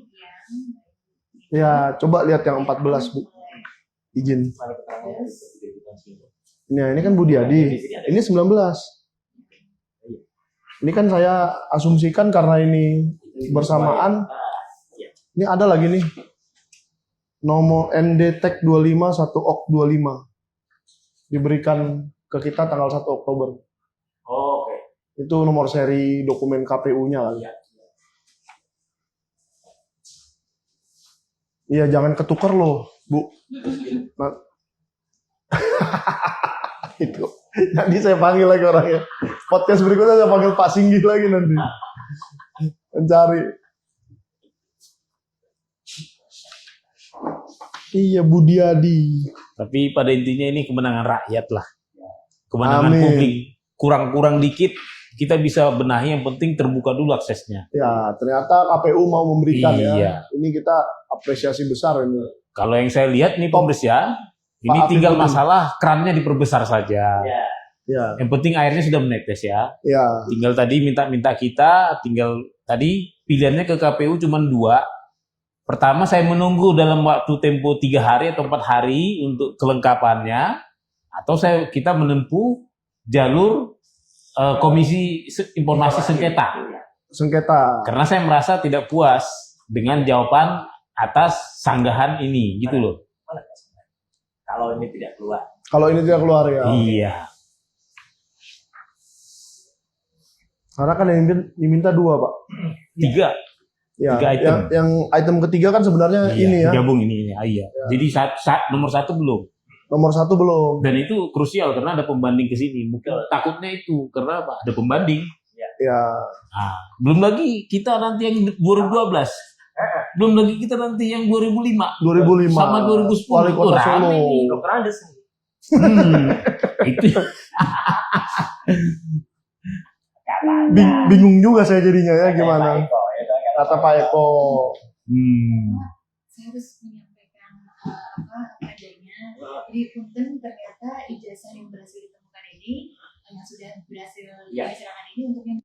Ya, coba lihat yang 14, Bu. Izin. Nah, ini kan Budiadi. Ini 19. Ini kan saya asumsikan karena ini bersamaan. Ini ada lagi nih. Nomor ND-Tech 25 1 Ok 25. Diberikan ke kita tanggal 1 Oktober. Oh, oke. Itu nomor seri dokumen KPU-nya kali. Iya, jangan ketukar loh, Bu. Nah. Itu. Nanti saya panggil lagi orangnya. Podcast berikutnya saya panggil Pak Singgih lagi nanti. Mencari. Iya, Budiadi. Tapi pada intinya ini kemenangan rakyat lah. Kemenangan Amin. publik. Kurang-kurang dikit, kita bisa benahi, yang penting terbuka dulu aksesnya. Ya, ternyata KPU mau memberikan Iya. ya. Ini kita apresiasi besar ini. Kalau yang saya lihat nih Pemirsa, Ini Pak tinggal Afif masalah kerannya diperbesar saja. Ya, Ya, Yang penting airnya sudah menetes ya. ya. Tinggal tadi minta kita, tinggal tadi pilihannya ke KPU cuma 2. Pertama saya menunggu dalam waktu tempo 3 hari atau 4 hari untuk kelengkapannya, atau kita menempuh jalur Komisi Informasi Sengketa. Sengketa. Karena saya merasa tidak puas dengan jawaban atas sanggahan ini, gitu loh. kalau ini tidak keluar. Kalau ini tidak keluar ya. Iya. Karena kan yang diminta 2, Pak. 3. Ya, 3 item. yang item ketiga kan sebenarnya Iya, ini ya. gabung ini. Iya. Jadi nomor 1 belum. Nomor 1 belum. Dan itu krusial karena ada pembanding ke sini. Mungkin takutnya itu karena apa? Ada pembanding. Ya, Nah, belum lagi kita nanti yang 2012. Belum lagi kita nanti yang 2005. 2005. Sama 2010. Wali Kota Oh, rame Solo. nih. Dokter Andes. Itu Bingung juga saya jadinya ya gimana. Kata Pak Eko. Saya harus menyampaikan adanya. Jadi punten ternyata ijazah yang berhasil ditemukan ini yang sudah berhasil dihasilkan ini untuk yang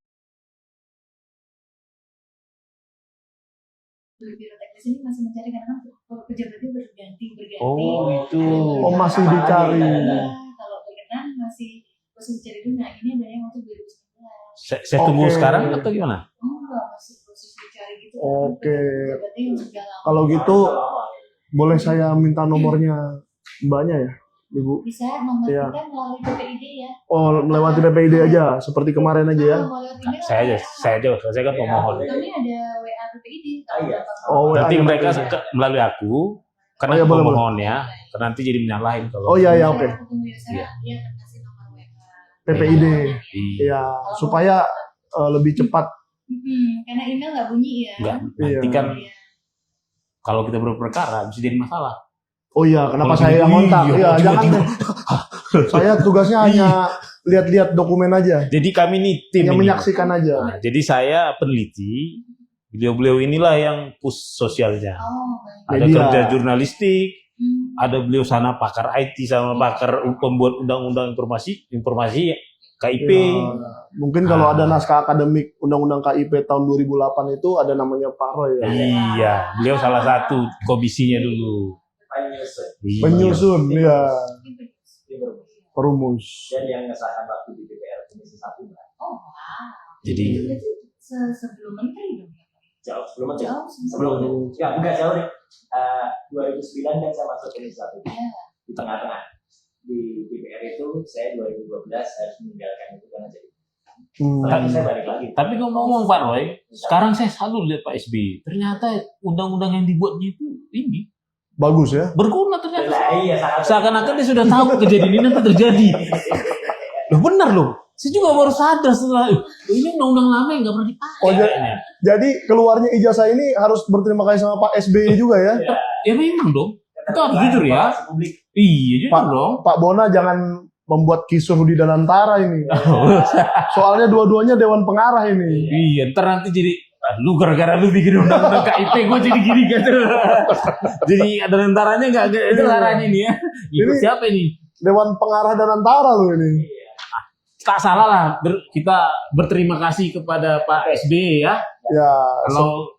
biro teknis ini masih mencari karena kan pejabatnya berganti. Oh, itu. Oh, masih dicari. Kalau berkenan masih dicari dulu. Nah ini ada yang untuk 2019. Saya tunggu Oke. sekarang atau gimana? Enggak, masih proses dicari gitu. Oke. Pejabatnya yang sudah lama. Kalau gitu boleh saya minta nomornya Mbaknya ya, Ibu? Bisa nomor Iya. kita melalui PPID ya. Oh, melewati PPID aja, seperti kemarin aja ya. Mau lewat email, Saya kan pemohon. Kami ada WA PPID. iya. Oh, WA Nanti nya mereka PPID. melalui aku karena Oh, iya, boleh, pemohon ya. Karena nanti jadi menyalahin kalau. Oh, iya, iya. Oke. Aku tunggu ya, saya dia akan kasih nomor WA. PPID. Iya. Iya, supaya lebih cepat. Karena email nggak bunyi ya. Enggak. Iya. Nanti kan Iya. kalau kita berperkara bisa jadi masalah. Oh iya, kenapa Kalau saya yang gitu, kontak? iya, Iya, jangan tiba-tiba. deh. Saya tugasnya hanya lihat-lihat dokumen aja, Jadi kami nih tim hanya ini. menyaksikan aja. Nah, jadi saya peneliti. Beliau-beliau inilah yang push sosialnya. Oh, baik. Ada Media. kerja jurnalistik, Hmm. ada beliau sana pakar IT sama pakar pembuat undang-undang informasi KIP. Ya, mungkin kalau Ah. ada naskah akademik Undang-Undang KIP tahun 2008 itu ada namanya Pak Roy ya. Iya, beliau salah satu komisinya dulu. Penyusun. Iya. Penyusun, ya, Dia berumus. perumus. Dan yang mengesahkan waktu di DPR Komisi 1 Mbak. Oh, wow. Jadi Itu sebelum menteri dong. Jauh sebelum itu. Jauh Sebelum itu. Ya, enggak jauh deh. 2009 kan saya masuk Komisi 1. Iya. Di tengah-tengah. Di DPR itu saya 2012 harus meninggalkan itu karena jadi. Tapi saya balik lagi. tapi ngomong-ngomong Pak Roy, sekarang saya selalu lihat Pak SBY. Ternyata undang-undang yang dibuatnya itu ini Bagus ya. berguna ternyata. Nah, iya sangat. Seakan-akan dia sudah tahu kejadian ini nanti terjadi. Loh benar loh. Saya juga baru sadar setelah ini undang-undang lama yang nggak pernah dipakai. Oh, kayaknya. Jadi keluarnya ijazah ini harus berterima kasih sama Pak SBY juga ya. Ya, Ya memang dong. Kita harus jujur ya. Publik. Iya jujur Pak, dong. Pak Bona jangan membuat kisruh di Danantara ini. Soalnya dua-duanya Dewan Pengarah ini. Iya, ntar nanti jadi lu gara-gara lu bikin undang-undang KIP gue jadi gini gitu. Jadi ada tentaranya nggak itu caranya ini ya. Ikut Ini- siapa ini? Dewan Pengarah Danantara loh ini. Tak salah lah kita berterima kasih kepada Pak SBY ya. Ya,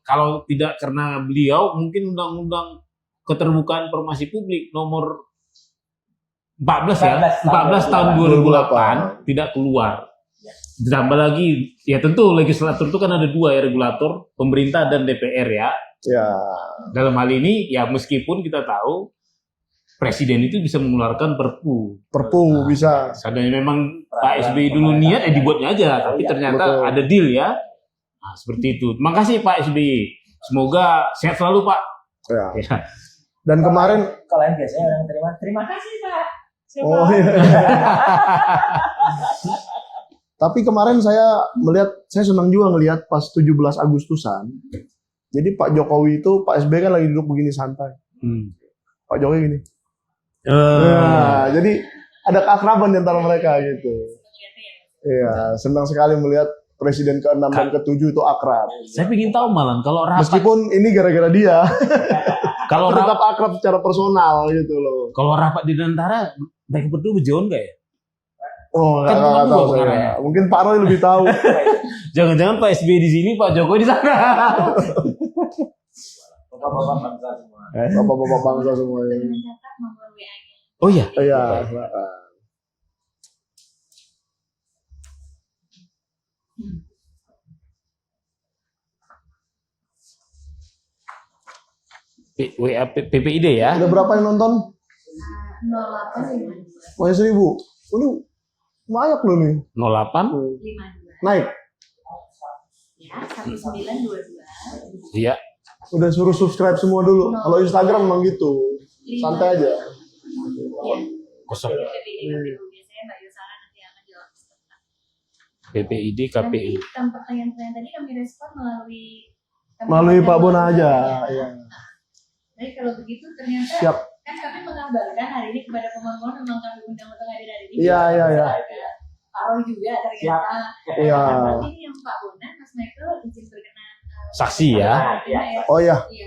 Kalau tidak karena beliau mungkin undang-undang keterbukaan informasi publik nomor 14 ya, 14 tahun 2008 tidak keluar. Ditambah lagi, ya tentu legislatur itu kan ada 2 ya, regulator, pemerintah dan DPR ya. ya. Dalam hal ini ya meskipun kita tahu presiden itu bisa mengeluarkan perpu. Perpu bisa. Seandainya memang Pak SBY dulu niat dibuatnya aja, tapi ternyata betul. ada deal ya. Nah, seperti itu. Terima kasih Pak SBY. Semoga sehat selalu Pak. Ya. Ya. Dan kemarin, Kalau yang biasanya orang terima kasih Pak. Siapa? oh iya. Tapi kemarin saya senang juga ngelihat pas 17 Agustusan. Jadi Pak Jokowi itu, Pak SBY kan lagi duduk begini santai. Pak Jokowi gini. Nah, jadi ada keakraban di antara mereka gitu. Iya, senang sekali melihat Presiden ke-6 dan ke-7 itu akrab. Saya ingin tahu malah kalau rapat Meskipun ini gara-gara dia. Kalau Tapi tetap akrab secara personal gitu loh. kalau rapat di Dantara, baik berdua berjalan nggak ya? Oh, Kan nggak cuma tahu dua saya. pengarangnya. Mungkin Pak Roy lebih tahu. Jangan-jangan Pak SBY di sini, Pak Jokowi di sana. Bapak-bapak bangsa semua. Bapak-bapak bangsa semuanya. Dengan catat nomor WA-nya. Oh iya. Iya, silakan. WA PPID ya. Udah berapa yang nonton? 0852 Mau 1.000. Ini banyak loh nih. 08. 52 Naik. ya 1922 Iya. Udah suruh subscribe semua dulu. Kalau Instagram memang gitu. Santai aja. ya. Kosong. PPID KPU biasanya Mbak Yosara nanti akan jawab sebentar. PPID Nanti KPU. pertanyaan-pertanyaan tadi kami respon Melalui Pak Bona aja. Iya. Jadi kalau begitu ternyata Siap. kan kami mengabarkan hari ini kepada pemohon memang kami undang untuk hadir hari ini. Iya, iya, iya. Pak Roy juga ternyata. Iya. Berarti ini yang Pak Bona, Mas Michael izin berkenan Saksi ya. ya. Oh iya. Iya.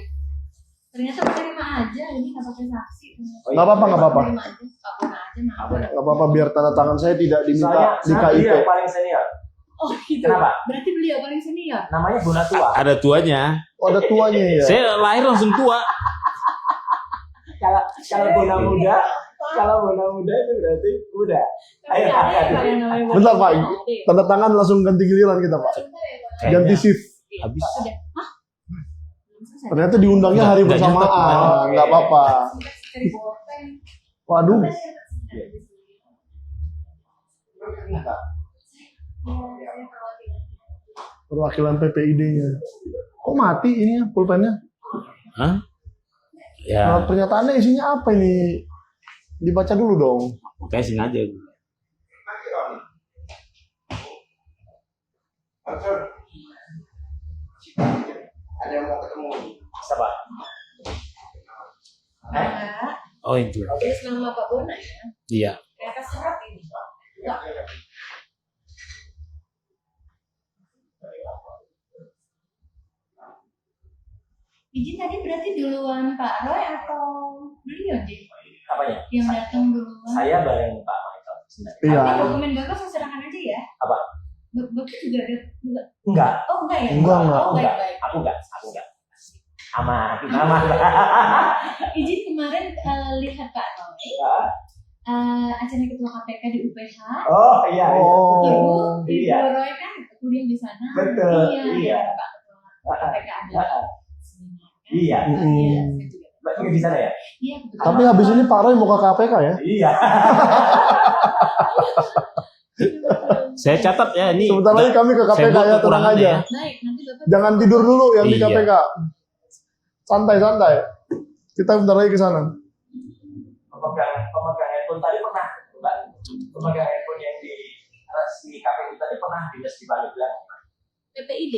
Ternyata terima aja ini nggak pakai saksi. Nggak apa-apa, nggak apa-apa. Terima aja Pak Bona aja maaf. Nggak apa-apa biar tanda tangan saya tidak diminta di Saya KIP. yang paling senior. Oh gitu. Kenapa? Berarti beliau paling senior. Namanya Bona Tua. Ada tuanya. Oh, ada tuanya ya. Saya lahir langsung tua. Kalau Bona muda, kalau Bona muda itu berarti muda. Tapi Ayo, ada ya Pak yang namanya Bona. Bentar, Pak. Ada ya? Tanda tangan langsung ganti giliran kita, Pak. Sebentar ya, Pak. Kayaknya Ganti shift. Iya, habis. Sudah. Hah? Belum selesai. Ternyata diundangnya hari Nggak bersamaan. nyetok. Nggak apa-apa. Cari bolpen. Waduh. Iya, saya perwakilan. Perwakilan PPID-nya. Kok mati ini ya pulpennya? Hah? Ya. Nah, pernyataannya isinya apa ini? Dibaca dulu dong. Kayak sengaja. Siapa? Nah, Oh itu. tulis nama Pak Bona ya. Iya. Ternyata serap ini. Enggak. Izin tadi berarti duluan Pak Roy atau beliau deh Apanya? yang datang duluan? Saya bareng Pak Michael sebenarnya. Iya. Tapi dokumen Bapak saya serahkan aja ya. Apa? Bapak juga ada enggak? Enggak. Oh enggak ya? Enggak. Oh Enggak. baik-baik. Aku enggak. Aman. Izin kemarin lihat Pak Roy acara ketua KPK di UPH. Oh iya. Oh. Ibu Iya. Roy kan kuliah di sana. Betul, Iya. iya. Pak Ketua KPK ada seminar. kan? Iya. Iya, saya juga. Mbak juga di sana ya? Iya, betul. Tapi habis ini Pak Roy mau ke KPK ya? Iya. Saya catat ya ini. Sebentar lagi kami ke Saya KPK buat ya, tenang kekurangannya aja. ya. Baik, nanti Bapak Jangan tidur dulu yang di Iya. KPK. Santai-santai. Kita bentar lagi ke sana. Pemegang handphone tadi pernah, Mbak. Pemegang handphone yang di KPU tadi pernah dinas di balik belakang. PPID?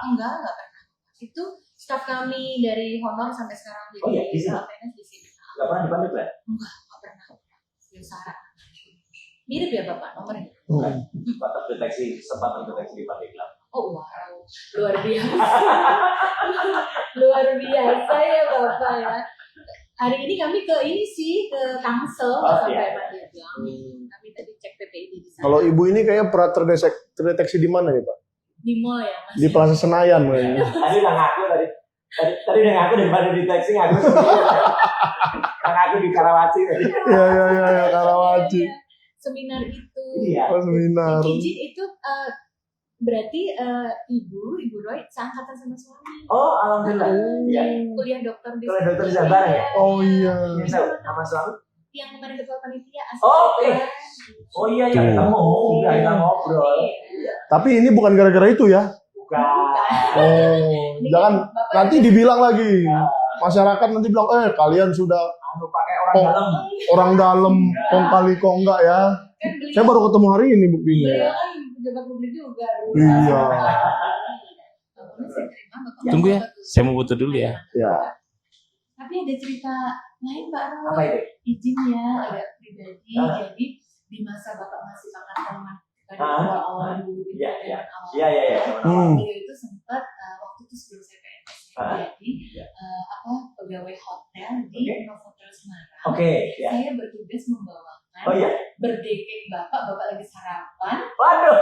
Enggak pernah. Itu staf kami dari honor sampai sekarang di Oh iya, di sini? PNS di sini. Enggak pernah di balik belakang. Enggak pernah. Yosara. Mirip ya Bapak nomornya? Sempat terdeteksi di balik belakang. Oh wow, luar biasa. Luar biasa ya Bapak ya. Hari ini kami ke Tangsel sampai iya. Pak dia bilang. Kami tadi cek PPID di sana. Kalau ibu ini kayaknya pernah terdeteksi di mana nih Pak? Di mall ya Mas. Di Plaza Senayan kayaknya. Tadi udah ngaku tadi udah ngaku daripada deteksi ngaku sendiri. Ngaku di Karawaci tadi. Iya, Karawaci. Iya. Seminar itu. Iya. Oh, seminar. Izin itu berarti ibu Roy seangkatan sama suami. Oh, alhamdulillah. Iya. Kuliah dokter di Kuliah dokter di Jabar ya? Oh iya. Nama suami? Yang kemarin ketua panitia Oh, oke. kan. Oh iya, yang kita ngobrol. Iya. Tapi ini bukan gara-gara itu ya. Bukan. Oh, Ini jangan Bapak nanti dibilang lagi. Masyarakat nanti bilang, kalian sudah Pakai orang Kok- dalam. orang dalam, kong kali kok enggak ya. kan beliau, Saya baru ketemu hari ini buktinya. beliau kan pejabat publik juga. Iya. Saya terima, Bapak. Tunggu ya. Saya mau foto dulu ya. Ya. Tapi ada cerita lain Pak Roy. Apa itu? Izin ya agak pribadi. Jadi di masa Bapak masih pangkat hormat pada awal-awal dulu di Iya, zaman awal. Iya. Beliau itu sempat waktu itu sebelum saya PNS Ah. jadi pegawai hotel di Novotel Semarang. Oke, ya. Saya bertugas membawakan Oh iya. birthday cake bapak lagi sarapan. Waduh.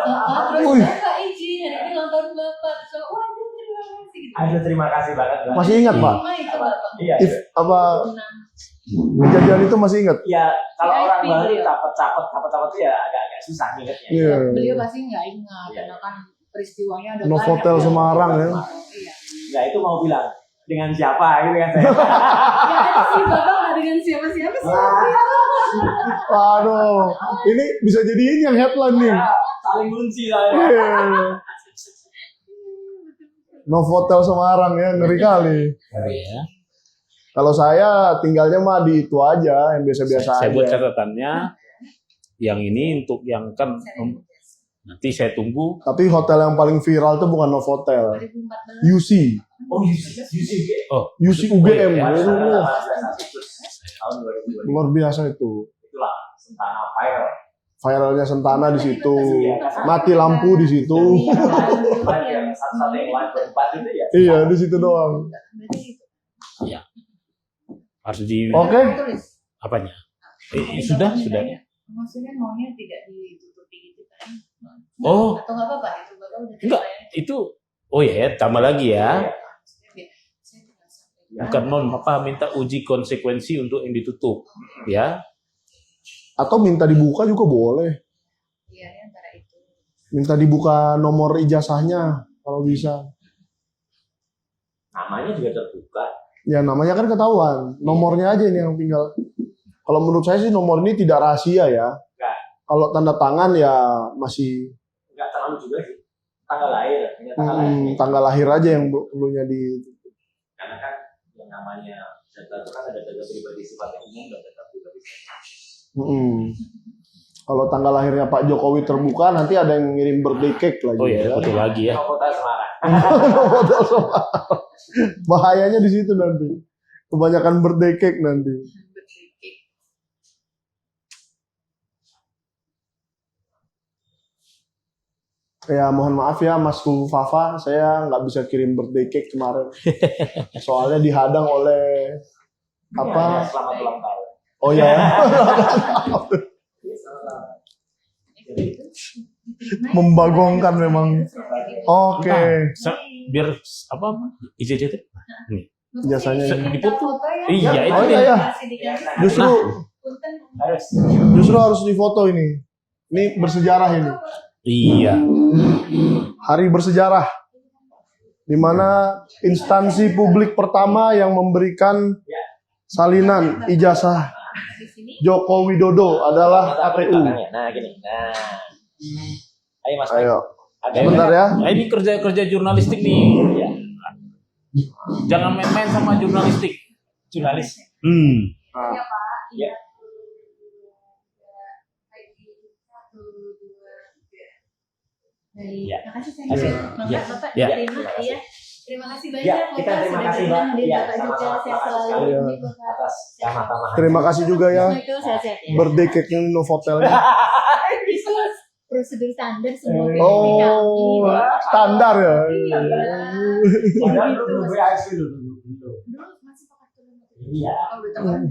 Terus Wih. bapak izin hari ini ulang tahun bapak. So, waduh terima kasih gitu. Aduh, terima kasih banget, Mbak. Masih ingat, Pak? Terima itu bapak. Iya. If apa kejadian itu masih ingat? Ya, kalau VIP orang baru beliau. capek-capek itu ya agak susah ingetnya. Iya. Beliau pasti nggak ingat Iya. karena kan peristiwanya ada Novotel Semarang ya. Iya. Nah, itu mau bilang dengan siapa gitu kan saya. Ya ada sih bapak nggak dengan siapa-siapa sih. Waduh, ini bisa jadi ini yang headline nih. Saling kunci saya. Iya. Novotel Semarang ya, ngeri kali. Ya. Kalau saya tinggalnya mah di itu aja, yang biasa-biasa Saya buat aja. catatannya. Yang ini untuk yang kan nanti saya tunggu. Tapi hotel yang paling viral itu bukan Novotel, 2014. UC, Oh, UCG. Oh, UC UGM. ya, Itu Tahun 2002. luar biasa itu. Itulah Sentana viral. Viralnya Sentana di situ, mati lampu di situ. Yang Satu-satu yang lain berempat itu ya. Iya, di situ doang. Berarti itu. harus di Oke. Tulis. apanya? Sudah. Maksudnya maunya tidak ditutupi gitu kan? Oh. Atau nggak apa-apa itu bapak udah Enggak, itu oh ya, tambah lagi ya. Saya tinggal sampai. Bukan non apa minta uji konsekuensi untuk yang ditutup, ya. Atau minta dibuka juga boleh. Iya, antara itu. Minta dibuka nomor ijazahnya kalau bisa. Namanya juga terbuka. Ya namanya kan ketahuan. Nomornya aja ini yang tinggal. Kalau menurut saya sih nomor ini tidak rahasia ya. Enggak. Kalau tanda tangan ya masih Enggak terlalu juga sih. Tanggal lahir, hanya tanggal lahir. tanggal lahir aja yang perlunya di. Karena kan yang namanya data itu kan ada data pribadi sifatnya umum dan data pribadi Kalau tanggal lahirnya Pak Jokowi terbuka, nanti ada yang ngirim birthday cake lagi. Oh ya, ya. betul lagi ya. Kota Semarang. Hotel Semarang. Bahayanya di situ nanti. Kebanyakan birthday cake nanti. Ya mohon maaf ya Mas Fafa, saya nggak bisa kirim birthday cake kemarin. Soalnya dihadang oleh apa? Ya, selamat ulang tahun. Oh ya. Membagongkan memang. Oke. Nah, biar apa? IJJT. Nih. Jasanya ini. dipoto. Iya, itu Oh dia. iya ya. Justru Harus. harus difoto ini. Ini bersejarah ini. Iya. Hari bersejarah. Di mana instansi publik pertama yang memberikan salinan ijazah Joko Widodo adalah KPU. Nah, gini. Nah. Ayo Mas. Ayo. Ada Sebentar ya. Nah, ini kerja jurnalistik nih. Ya. Jangan main-main sama jurnalistik. Jurnalis. Ya. Baik, Ya. makasih saya. Kasih. Bapak, Bapak Ya. terima, ya. Terima kasih banyak. Ya, Bapak kita terima sudah kasih, berkenan Mbak. hadir Ya, Bapak juga sama-sama. sehat Terima kasih selalu. sekali. Ini, Bapak. Atas tamah-tamah. Terima kasih juga ya. Assalamualaikum, sehat-sehat ya. Birthday cake-nya Novotelnya. Itu prosedur standar semua Oh, standar ya. Padahal belum BASP dulu. Dulu masih pakai turun. Iya. Oh, udah terkenal.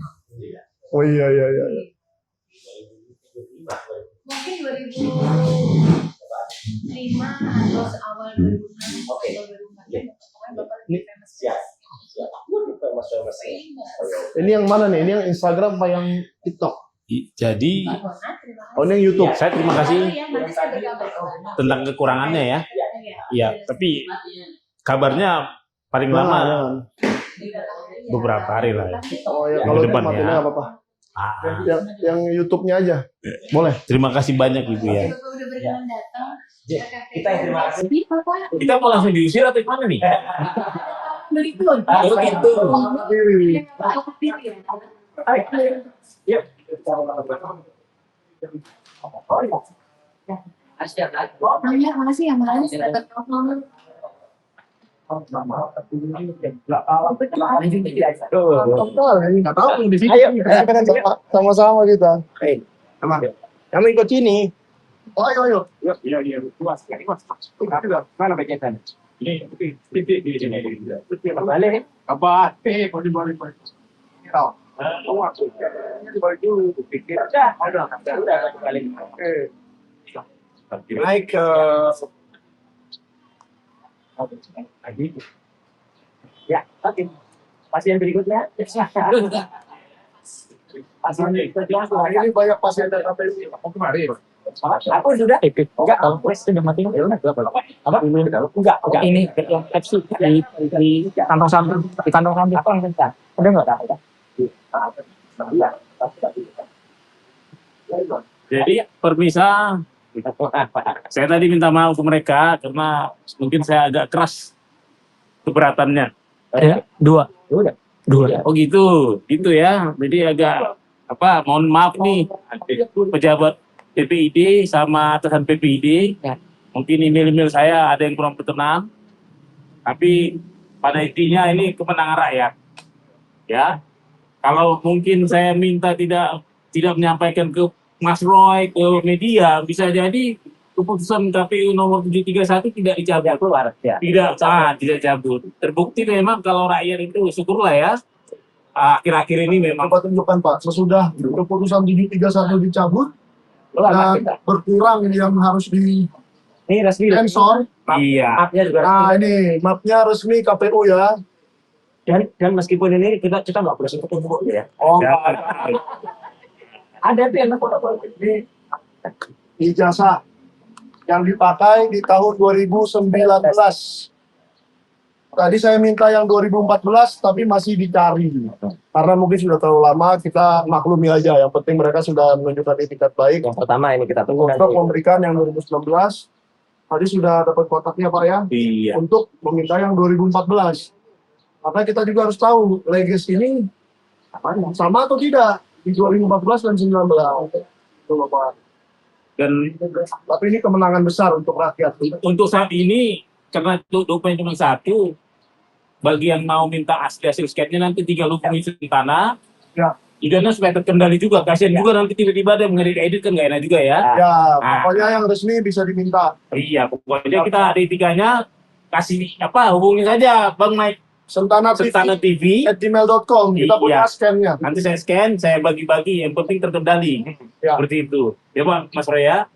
Oh iya iya iya. Mungkin 2005 atau awal 2006 Oke. atau 2004 pokoknya Bapak lagi famous. Siap. Siap. Famous. Ini yang mana nih? Ini yang Instagram apa yang TikTok? Jadi Pak Bona, terima kasih. Oh ini yang YouTube. saya terima kasih Ya, nanti saya berkabar. tentang kekurangannya ya. Iya. Iya, tapi kabarnya paling lama Jangan. beberapa hari lah ya. Oh ya Yang kalau ke depan matiin ya. nggak apa-apa. Ah, Yang YouTube-nya aja. Boleh. terima kasih banyak Ibu ya. Bapak udah berkenan datang. Kita yang terima kasih. Jadi Bapak Kita mau langsung diusir atau gimana nih? beli pun. Oh, gitu. Yuk. Iya, makasih ya Mas. Dapat telepon. Nggak tahu di sini. Sama-sama kita. Kamu ikut sini. Oh ayo. Iya. Mana paketan? Ini. Balik. Apa? Kau dibalik. Udah balik. Naik ke Lagi. Ya, oke. Pasien berikutnya. Pasien berikutnya. ini banyak pasien dari KPU. Kemarin. Aku sudah. Enggak, wes sudah mati. Ya udah, apa? Enggak. Ini Pepsi di kantong samping, di kantong samping. Apa yang enggak? Udah enggak ada. Iya. Jadi permisah, saya tadi minta maaf ke mereka karena mungkin saya agak keras keberatannya. Ya, dua. Oh gitu, gitu ya. Jadi agak mohon maaf nih pejabat PPID sama atasan PPID. Ya. Mungkin email-email saya ada yang kurang berkenan. Tapi pada intinya ini kemenangan rakyat. Ya. Kalau mungkin saya minta tidak menyampaikan ke Mas Roy, ke media, bisa jadi keputusan KPU nomor 731 tidak dicabut. Keluar. Ya. Tidak cabut. Terbukti memang kalau rakyat itu syukurlah ya. Akhir-akhir ini memang Coba tunjukkan Pak, sesudah keputusan 731 dicabut, Keluar. dan berkurang yang harus di Ini resmi. sensor. iya. Mapnya juga. Nah ini mapnya resmi KPU ya. Dan meskipun ini kita nggak boleh sentuh tubuh ya. Oh, Ada tuh yang foto-foto. ini ijazah yang dipakai di tahun 2019. Tadi saya minta yang 2014 tapi masih dicari. Karena mungkin sudah terlalu lama, kita maklumi aja. Yang penting mereka sudah menunjukkan etikat baik. Yang pertama ini kita tunggu Untuk nanti. memberikan yang 2019, tadi sudah dapat kotaknya Pak ya. Iya. Untuk meminta yang 2014. Maka kita juga harus tahu legacy ini sama atau tidak di 2014 dan 2019. Itu Bapak. Dan Tapi ini kemenangan besar untuk rakyat. untuk saat ini karena itu dokumen cuma satu, bagi yang mau minta asli hasil scan-nya nanti tinggal hubungi Sentana. Ya. Idenya supaya terkendali juga. Kasian juga nanti tiba-tiba ada yang ngedit-edit kan nggak enak juga ya. Ya, pokoknya yang resmi bisa diminta. Iya, pokoknya kita ada etikanya, kasih hubungi saja Bang Mike Sentana TV, Sentana TV. @gmail.com. Kita punya Iya. scan-nya. Nanti saya scan, saya bagi-bagi, yang penting terkendali. Ya. Seperti itu. Ya Bang, Mas Roya.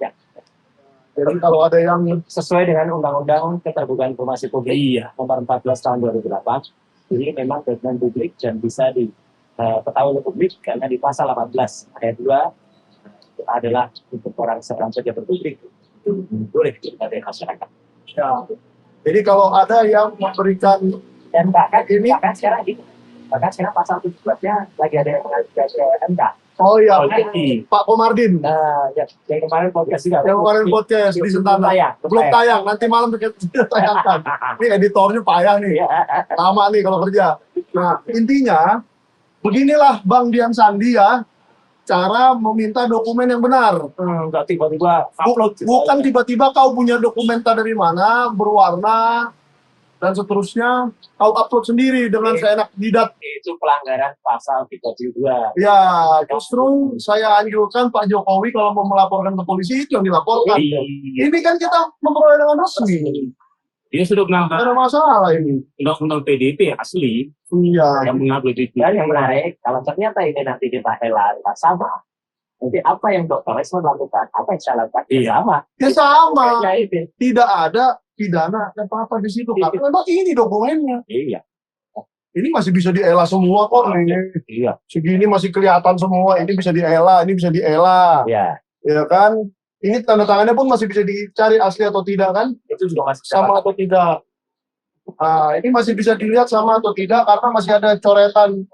Jadi kalau ada yang Sesuai dengan Undang-Undang Keterbukaan Informasi Publik Iya. Nomor 14 Tahun 2008, ini memang dokumen publik dan bisa diketahui oleh publik karena di pasal 18 ayat 2 adalah untuk orang seorang pejabat publik boleh kepada masyarakat. ya. Jadi kalau ada yang memberikan Dan bahkan Ini- bahkan sekarang pasal 17-nya lagi ada yang mengajukan ke MK. oh ya, Iya. Pak Komardin Nah, ya, yang kemarin podcast juga. yang kemarin podcast di Sentana. Belum tayang, nanti malam kita tayangkan. Ini editornya payah nih, lama nih kalau kerja. Nah, intinya beginilah Bang Dian Sandi ya, cara meminta dokumen yang benar. Nggak tiba-tiba upload. Bukan tiba-tiba kau punya dokumenta dari mana, berwarna, dan seterusnya, kau upload sendiri dengan seenak jidat. Itu pelanggaran pasal 32. Ya, justru saya anjurkan Pak Jokowi kalau mau melaporkan ke polisi itu yang dilaporkan. Iya. Ini kan kita memperoleh dengan resmi. Dia sudah Tidak melanggar ada masalah ini. undang-undang PDP asli Iya. yang mengupload itu. Dan yang menarik, kalau ternyata ini nanti dipakai larang sama, nanti apa yang Dr. Resman lakukan, apa yang saya lakukan, Iya. sama. Ya sama. Ya, itu. Tidak ada pidana apa-apa di situ. Karena memang ini dokumennya. Iya, Ini masih bisa diela semua kok. Ini. iya, Segini masih kelihatan semua. Ini bisa diela, ini bisa diela. iya. Ya kan? Ini tanda tangannya pun masih bisa dicari asli atau tidak kan? Itu juga masih Sama atau tidak. Nah, ini masih bisa dilihat sama atau tidak karena masih ada coretan.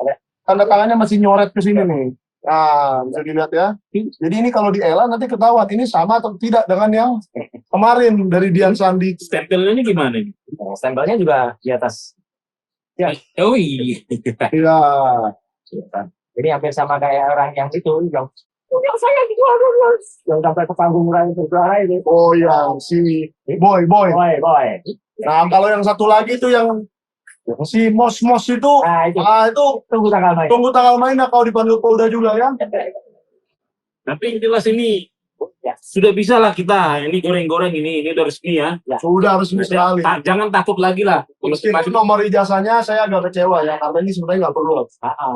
Tanda tangannya masih nyoret ke sini nih. Nah, bisa dilihat ya. Jadi ini kalau diela nanti ketahuan ini sama atau tidak dengan yang kemarin dari Dian Sandi. Stempelnya ini gimana nih? Stempelnya juga di atas. Oh iya. Iya. Jadi hampir sama kayak orang yang itu, yang saya gitu, yang sampai ke panggung raya bersuara itu. Oh yang si Boy. Boy. Nah kalau yang satu lagi tuh yang si Mos itu, Nah, itu itu tunggu tanggal main. tunggu tanggal mainnya kalau dipanggil Polda juga ya. Tapi yang jelas ini Ya. Sudah bisa lah kita, ini goreng-goreng ini udah resmi ya. Sudah resmi sekali. Jangan takut lagi lah. Meskipun nomor ijazahnya saya agak kecewa ya, karena ini sebenarnya nggak perlu.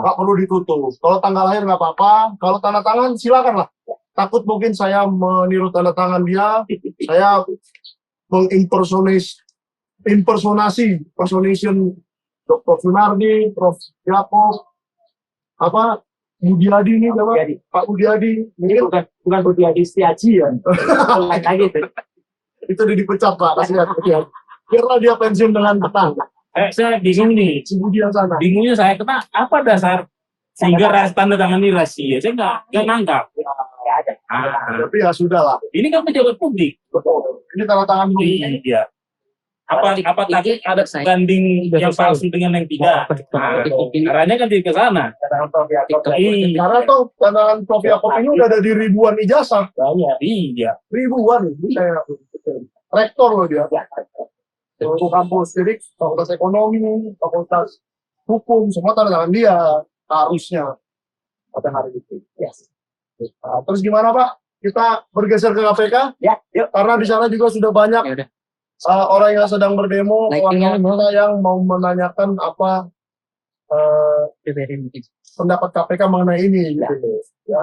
Nggak perlu ditutup. Kalau tanggal lahir nggak apa-apa. Kalau tanda tangan silakan lah. Takut mungkin saya meniru tanda tangan dia. Saya impersonation Dr. Sunardi, Prof. Yakob, apa Budiadi nih, Pak Budiadi. Ini bukan Budiadi Setiaji ya. Kayak gitu. Itu dipecat Pak, kasihan. Biarlah dia pensiun dengan tenang. Saya bingung nih. Si Budi yang sana. Bingungnya saya kena apa dasar sehingga tanda tangan ini rahasia. Saya nggak nangkap. Tapi ya sudah lah. Ini kan pejabat publik. Ini tanda tangan dulu. Iya. Apa takut ada banding yang palsu dengan yang tidak? Arahnya kan tidak ke sana. Karena tuh tanda tangan Prof. Yakob ini udah ada di ribuan ijazah. Iya. Ribuan. Ini kayak rektor loh dia. Kampus, jadi fakultas ekonomi, fakultas hukum, semua tanda tangan dia harusnya pada hari itu. Yes. Nah, terus gimana Pak? Kita bergeser ke KPK? Ya, yuk. Karena di sana juga sudah banyak Ya udah. orang yang sedang berdemo, Like, orang yang mau menanyakan apa pendapat KPK mengenai ini. Ya. Gitu. Ya.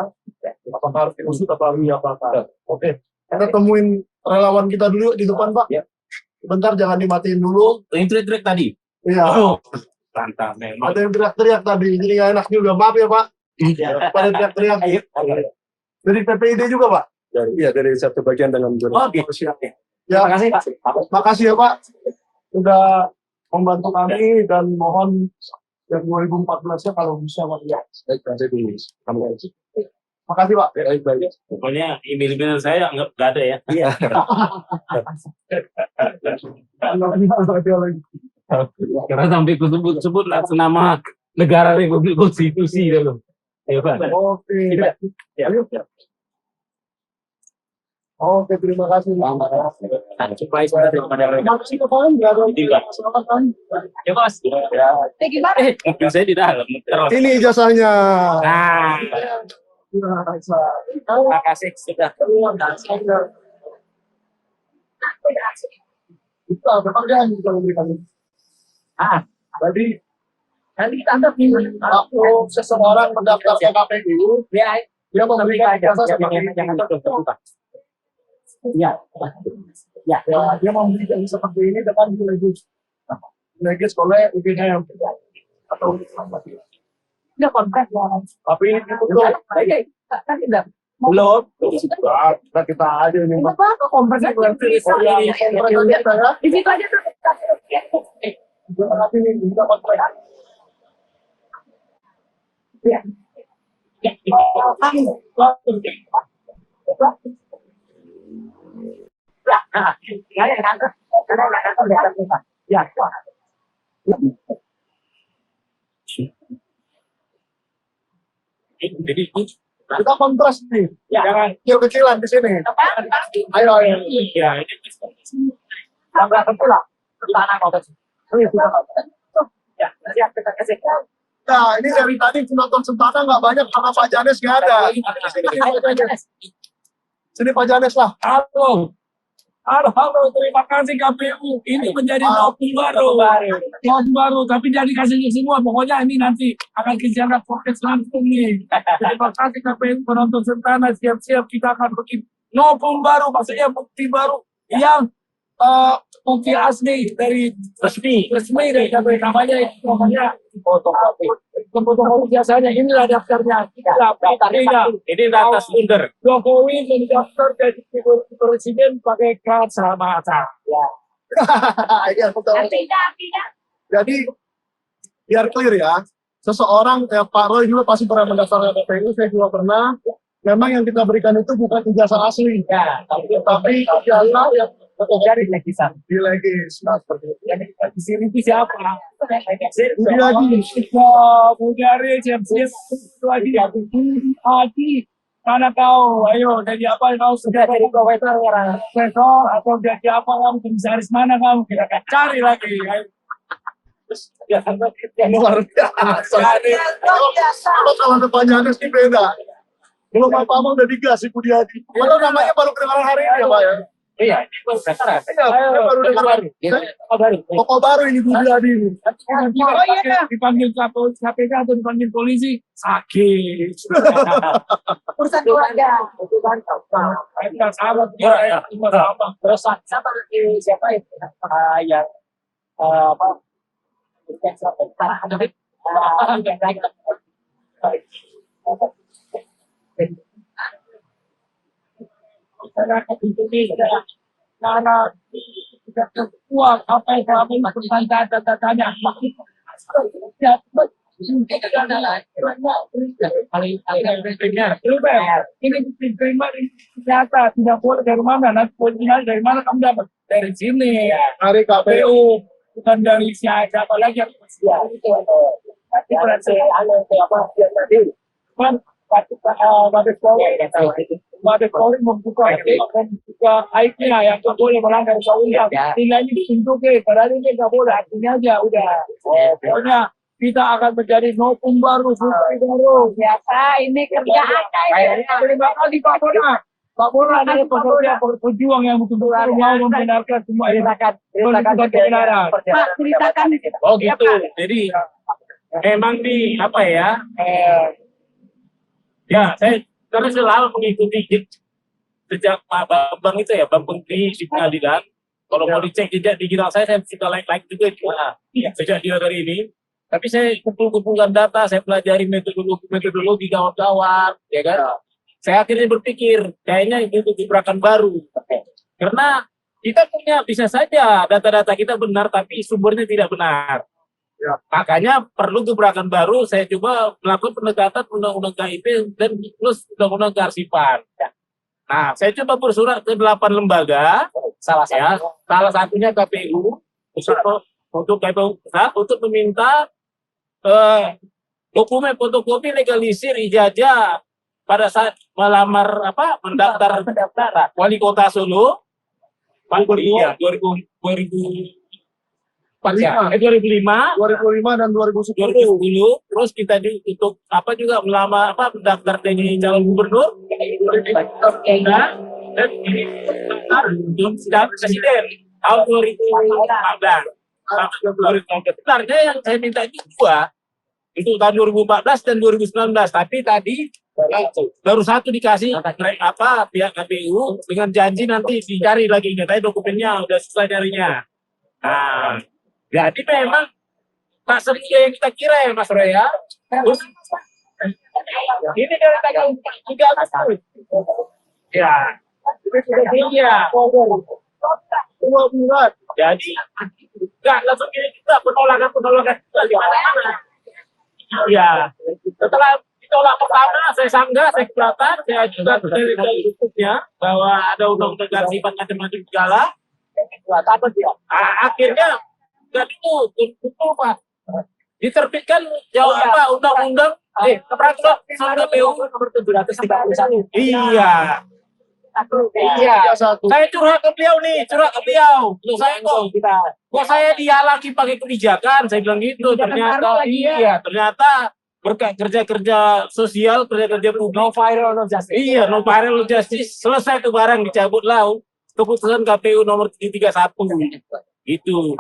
Apakah harus diusut atau apakah? Oke. Kita temuin relawan kita dulu di depan Pak. Ya. Bentar, jangan dimatiin dulu. Yang trik-trik tadi. Iya. Oh, tantang memang. Ada yang teriak-teriak tadi, jadi nggak enak juga. Maaf ya Pak. Pada teriak-teriak. Dari PPID juga Pak? Iya, dari satu bagian dengan Oh, gitu. Ya, Terima kasih Pak. makasih ya Pak. Sudah membantu kami dan mohon yang 2014-nya kalau bisa Pak. Ya. baik, nanti di kamu aja. Makasih Pak. Baik. Pokoknya email-email saya anggap nggak ada ya. Iya. Karena sampai sebut atas nama negara Republik Konstitusi dulu. Ya Pak. Oke. Ya. Oke, terima kasih. Supaya sudah daripada mereka. Makasih Pak. Nggak ada Tidak. masalah. Ya Bos. Mobil saya di dalam. Terus. Ini ijazahnya. Nah, terima kasih sudah. Kita memang jangan kita memberikan. Jadi Nanti kita anggap nih. waktu seseorang mendaftar ke KPU, Ya, dia memberikan ijazah seperti jangan ini. Pak. Ya. Ya. Ya, dia memberikan seperti ini dengan dilegis oleh UGM atau Udah kontrak ya. tapi ini betul. Kan udah. Belum. Nah, kita aja ini. Enggak apa-apa, kompres aja. Di situ aja tuh. Terima kasih nih, kita kontrak. Ya. Ya. Ya. Jadi Kita kontras nih. Ya. Jangan kecil-kecilan di sini. Ayo. ya ini Enggak pula. Tanah kau kasih. Ya, siap kita kasih. Nah, ini dari tadi penonton Sentana nggak banyak, karena Pak Janes nggak ada. Sini Pak Janes lah. halo. Halo, terima kasih KPU. Ini menjadi novum baru, tapi jangan dikasih semua. Pokoknya ini nanti akan kita podcast langsung nih. Terima kasih KPU penonton Sentana. Siap-siap kita akan bikin novum baru, maksudnya bukti baru yang bukti asli dari resmi dari KPU. Namanya itu namanya fotokopi. Fotokopi biasanya inilah daftarnya. Ini data sumber. Jokowi mendaftar jadi presiden pakai kacamata. Iya, betul. Jadi biar clear ya, seseorang Pak Roy juga pasti pernah mendaftar ke KPU, saya juga pernah. Memang yang kita berikan itu bukan ijazah asli, Ya, tapi ijazah yang dari legisan. di legis. Nah, seperti itu. Di sini itu siapa? Budiadi. Budari siap-siap lagi. Hati. Mana kau? Ayo, jadi apa kau? Sudah jadi profesor sekarang. Profesor atau jadi apa kamu? Komisaris mana kamu? Kita akan cari lagi. Ayo. Luar biasa. Kalau sama depannya Janes ini beda. Belum apa-apa udah digas Ibu Diadi. Padahal namanya baru kedengaran hari ini ya Pak ya. Iya, ini baru sekarang. Saya baru dengar. Baru. Pokok baru ini Ibu Diadi ini. Oh iya, dipanggil KPK atau dipanggil polisi sakit. Urusan keluarga. Kita sahabat dia, terus sama siapa itu yang apa? Masyarakat itu tidak karena tidak kuat apa yang selama ini bertanya tanya ini diterima nyata tidak boleh dari mana nanti polisinya dari mana kamu dapat dari sini Hari KPU. bukan dari siapa lagi yang itu nanti berarti apa yang tadi kan Mabes Polri membuka IP-nya yang tidak boleh melanggar undang-undang. Nilainya ditunjukin, padahal ini nggak boleh. Artinya aja udah. Pokoknya kita akan menjadi novum baru, Supri baru. Biasa ini kerjaan Terima kasih Pak Bona. Pak Bona adalah pekerja pejuang yang betul-betul mau membenarkan semua kebenaran. Pak, ceritakan. Oh gitu. Jadi memang di apa ya? Ya, saya terus selalu mengikuti sejak Pak Bambang itu ya, Bambang di pengadilan. Kalau mau dicek jejak digital saya suka like juga sejak dia dari ini. Tapi saya kumpulkan data, saya pelajari metodologi gawat-gawat, ya kan. Saya akhirnya berpikir, kayaknya itu gebrakan baru. Karena kita punya, bisa saja data-data kita benar, tapi sumbernya tidak benar. Ya, makanya perlu gebrakan baru. Saya coba melakukan pendekatan undang-undang KIP dan plus undang-undang kearsipan. Nah, saya coba bersurat ke 8 lembaga, salah satunya KPU untuk KPU pusat untuk meminta dokumen fotokopi legalisir ijazah pada saat melamar mendaftar wali kota Solo 2005 dan 2010 terus kita untuk juga melamar mendaftar jadi calon gubernur dan ini sudah presiden tahun 2014. Sebenarnya yang saya minta itu dua itu tahun 2014 dan 2019 tapi tadi baru satu dikasih pihak KPU dengan janji nanti dicari lagi katanya dokumennya udah selesai nyarinya. Nah, jadi memang tak seria yang kita kira ya Mas Roy ya. Ini dari tanggal 3 Agustus. Ya. Iya. 2 bulan. Jadi enggak langsung kita penolakan di mana-mana. Iya. Setelah ditolak pertama saya sanggah, saya keberatan, saya ajukan dari YouTube-nya bahwa ada undang-undang kearsipan macam-macam segala. Akhirnya nggak itu Pak diterbitkan undang-undang peraturan KPU nomor 731. Iya. Saya curhat ke beliau. Loh, saya dihalangi pakai kebijakan, saya bilang gitu. Ternyata berkat kerja sosial, kerja publik. No viral, no justice. Iya, no viral, no justice. Selesai itu barang dicabut lah. Keputusan KPU nomor 731 itu.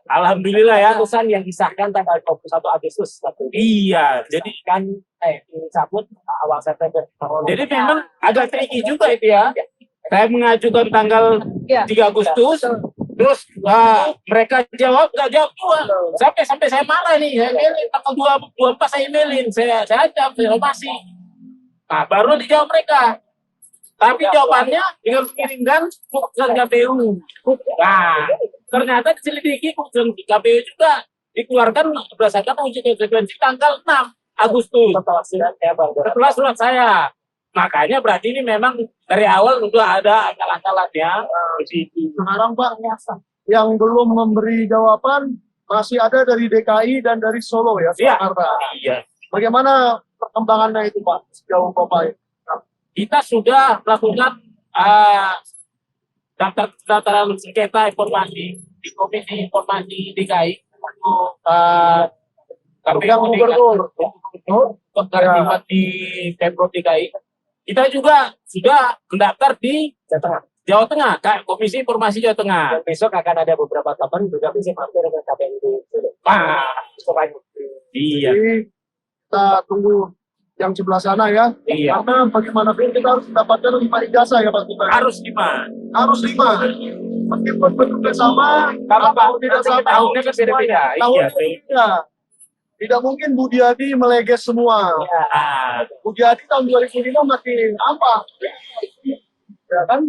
Alhamdulillah ya. Keputusan yang disahkan tanggal 21 Agustus. Iya, jadi kan dicabut awal September. Jadi memang agak tricky juga itu ya. Saya mengajukan tanggal 3 Agustus, terus mereka nggak jawab juga. Sampai saya marah nih. Saya emailin tanggal 24 saya emailin, saya jawab masih. Nah, baru dijawab mereka. Tapi jawabannya dengan mengirimkan keputusan KPU. Nah, ternyata diselidiki keputusan KPU juga dikeluarkan berdasarkan uji konsekuensi tanggal 6 Agustus. Setelah surat saya. Makanya berarti ini memang dari awal sudah ada akal-akalannya. Sekarang Pak, yang belum memberi jawaban masih ada dari DKI dan dari Solo ya, Jakarta. Iya. Bagaimana perkembangannya itu Pak sejauh Bapak? Kita sudah melakukan daftaran sengketa informasi di Komisi Informasi DKI untuk KPU gubernur di Pemprov DKI. kita juga sudah mendaftar di Jawa Tengah, Komisi Informasi Jawa Tengah. Dan besok akan ada beberapa teman juga bisa mampir ke KPU. Iya. Jadi kita tunggu yang sebelah sana ya. Iya. Karena bagaimanapun kita harus mendapatkan 5 ijazah ya Pak Tutan. Harus gimana? Harus 5. Meskipun bentuknya sama, Kalau atau tidak sama, tahunnya kan beda-beda. tahunnya Iya. beda. Tidak mungkin Budiadi meleges semua. Ah, Budiadi tahun 2005 masih apa? Ya kan?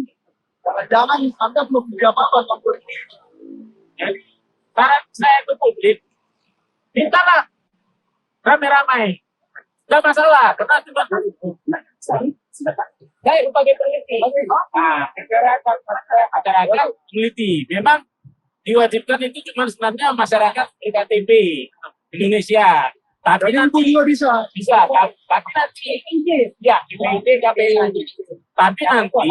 Jangan Anda belum punya apa-apa tahun 2005. jadi, saran saya ke publik, mintalah ramai-ramai. Nggak masalah, karena juga saya sebagai peneliti. Masyarakat peneliti. Memang diwajibkan itu cuma sebenarnya masyarakat IKTP Indonesia. Tapi Jadi itu nanti juga bisa. tapi nanti ya IKTP KPU. Tapi nanti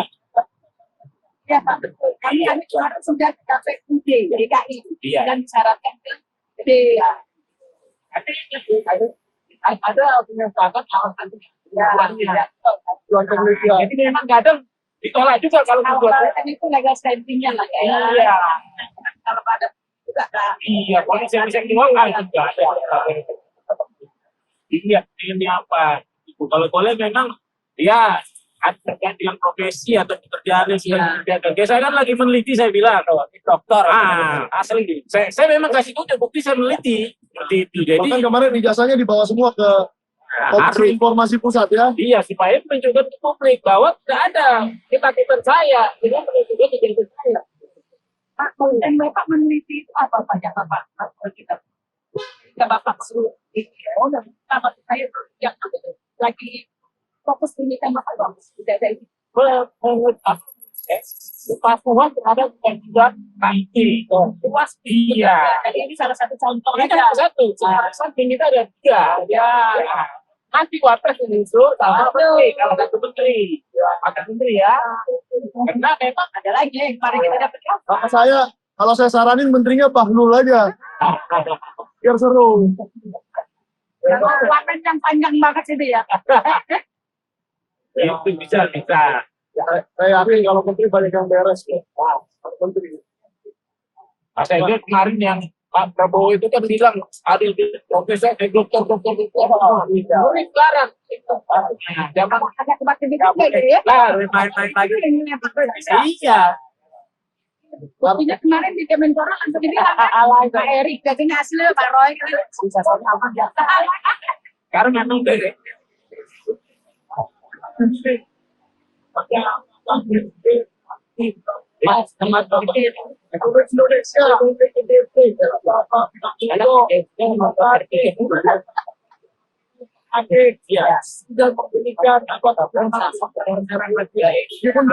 Ya Pak, kami sudah KPUD DKI Iya. dan disyaratkan ke ada penyempatan alasan Tuan penelitian. Jadi memang kadang ditolak juga kalau dibuat. itu legal standingnya lah ya. Iya. Kalau ada juga Iya, polisi yang bisa diuangkan juga. Ini apa? Kalau boleh memang ya terkait dengan profesi atau pekerjaan yang sudah dikerjakan. Saya kan lagi meneliti, saya bilang dokter. Asli. Saya memang kasih tunjuk bukti saya meneliti. Seperti itu. Jadi Bahkan kemarin ijazahnya dibawa semua ke Komisi Informasi Pusat ya. iya, supaya menunjukkan ke publik bahwa tidak ada ketakutan saya dengan menunjukkan identitas saya. Pak, dan Bapak meneliti itu apa saja Bapak? Kita Bapak suruh dan sama saya yang lagi fokus ini sama Bapak tidak ada itu. Kepatuhan terhadap kandidat IT. Puas iya. Jadi ini salah satu contoh Ini kan satu. Samping kita ada 3. Ya. Nanti wapres menyusul sama menteri. Kalau satu menteri. Maka menteri ya. Karena memang ada lagi yang kemarin kita dapat Kalau saya saranin menterinya Bahlul aja. Biar seru. wamen yang panjang banget itu ya. itu bisa. Saya yakin kalau menteri banyak yang beres. Menteri. Saya lihat kemarin yang Pak Prabowo itu kan bilang ada profesor, dokter. Murid sekarang. Zaman Ada kebaktian itu ya. lah, main-main lagi. Iya. Buktinya kemarin di Kemenpora langsung dibilang Pak Erik jadi asli Pak Roy bisa sama jasa. Karena memang dari sudah memberikan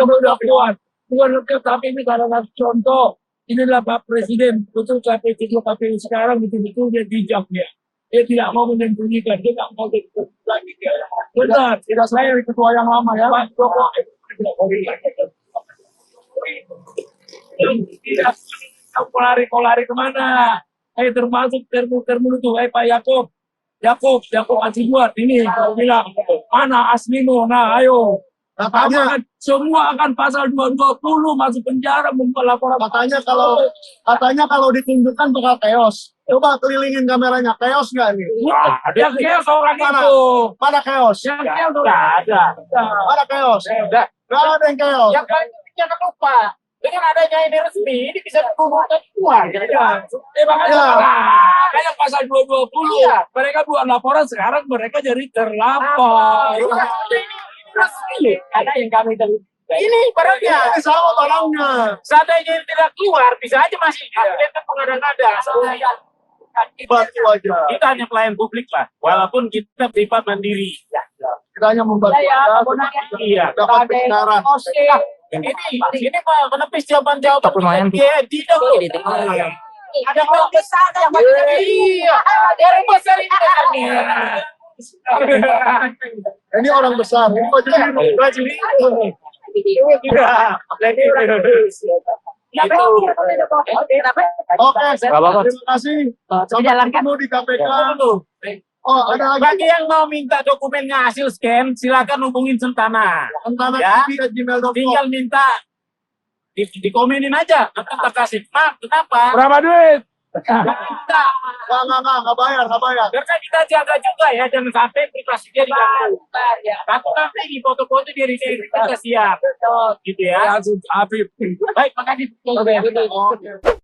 udah kuat. Bukan lengkap, tapi ini karena contoh. Inilah Pak Presiden, betul KPU sekarang betul-betul dia bijak ya. Dia tidak mau menyembunyikan, dia tidak mau lagi. Benar, tidak saya ketua yang lama ya. Pak Jokowi. Tidak, lari kemana? Termasuk termu itu, Pak Yakob masih buat ini, bilang, mana aslimu? Nah, ayo. Katanya Semua akan pasal 220 masuk penjara membuat laporan. katanya kalau ditunjukkan bakal chaos. Coba kelilingin kameranya, chaos nggak nih? Wah, ada chaos orang Mana? itu. Mana chaos? Yang chaos udah ada. Mana chaos? Udah. Nggak ada yang chaos. Yang lain jangan lupa. Dengan adanya ini resmi, ini bisa dibuka keluar. Makanya kayak pasal 220. Mereka buat laporan, sekarang mereka jadi terlapor. Resmi. Ada yang kami ini barangnya. Ini sama barangnya. Seandainya ini tidak keluar, bisa aja masih kita mengada-ngada. Bantu aja. Kita hanya pelayan publik lah, walaupun kita privat mandiri. Kita hanya membantu aja. Iya. Dapat kebenaran. Ini Pak, menepis jawaban-jawaban. Iya, tidak. Ada orang besar yang iya. Orang besar ini kan nih. Ini orang besar. Ini baju biru. Oke, terima kasih. Sampai ketemu di KPK. Oh, ada lagi. Bagi yang mau minta dokumennya hasil scan, silakan hubungin Sentana. Tentang Ya. gmail.com. Tinggal minta dikomenin aja. Nanti kita kasih. Mak, kenapa? Berapa duit? Minta. Nggak bayar. Biar kan kita jaga juga ya, jangan sampai privasinya diganggu. Takut nanti di foto-foto diri kita siap. Gitu ya. Afif. Baik, makasih. Oke.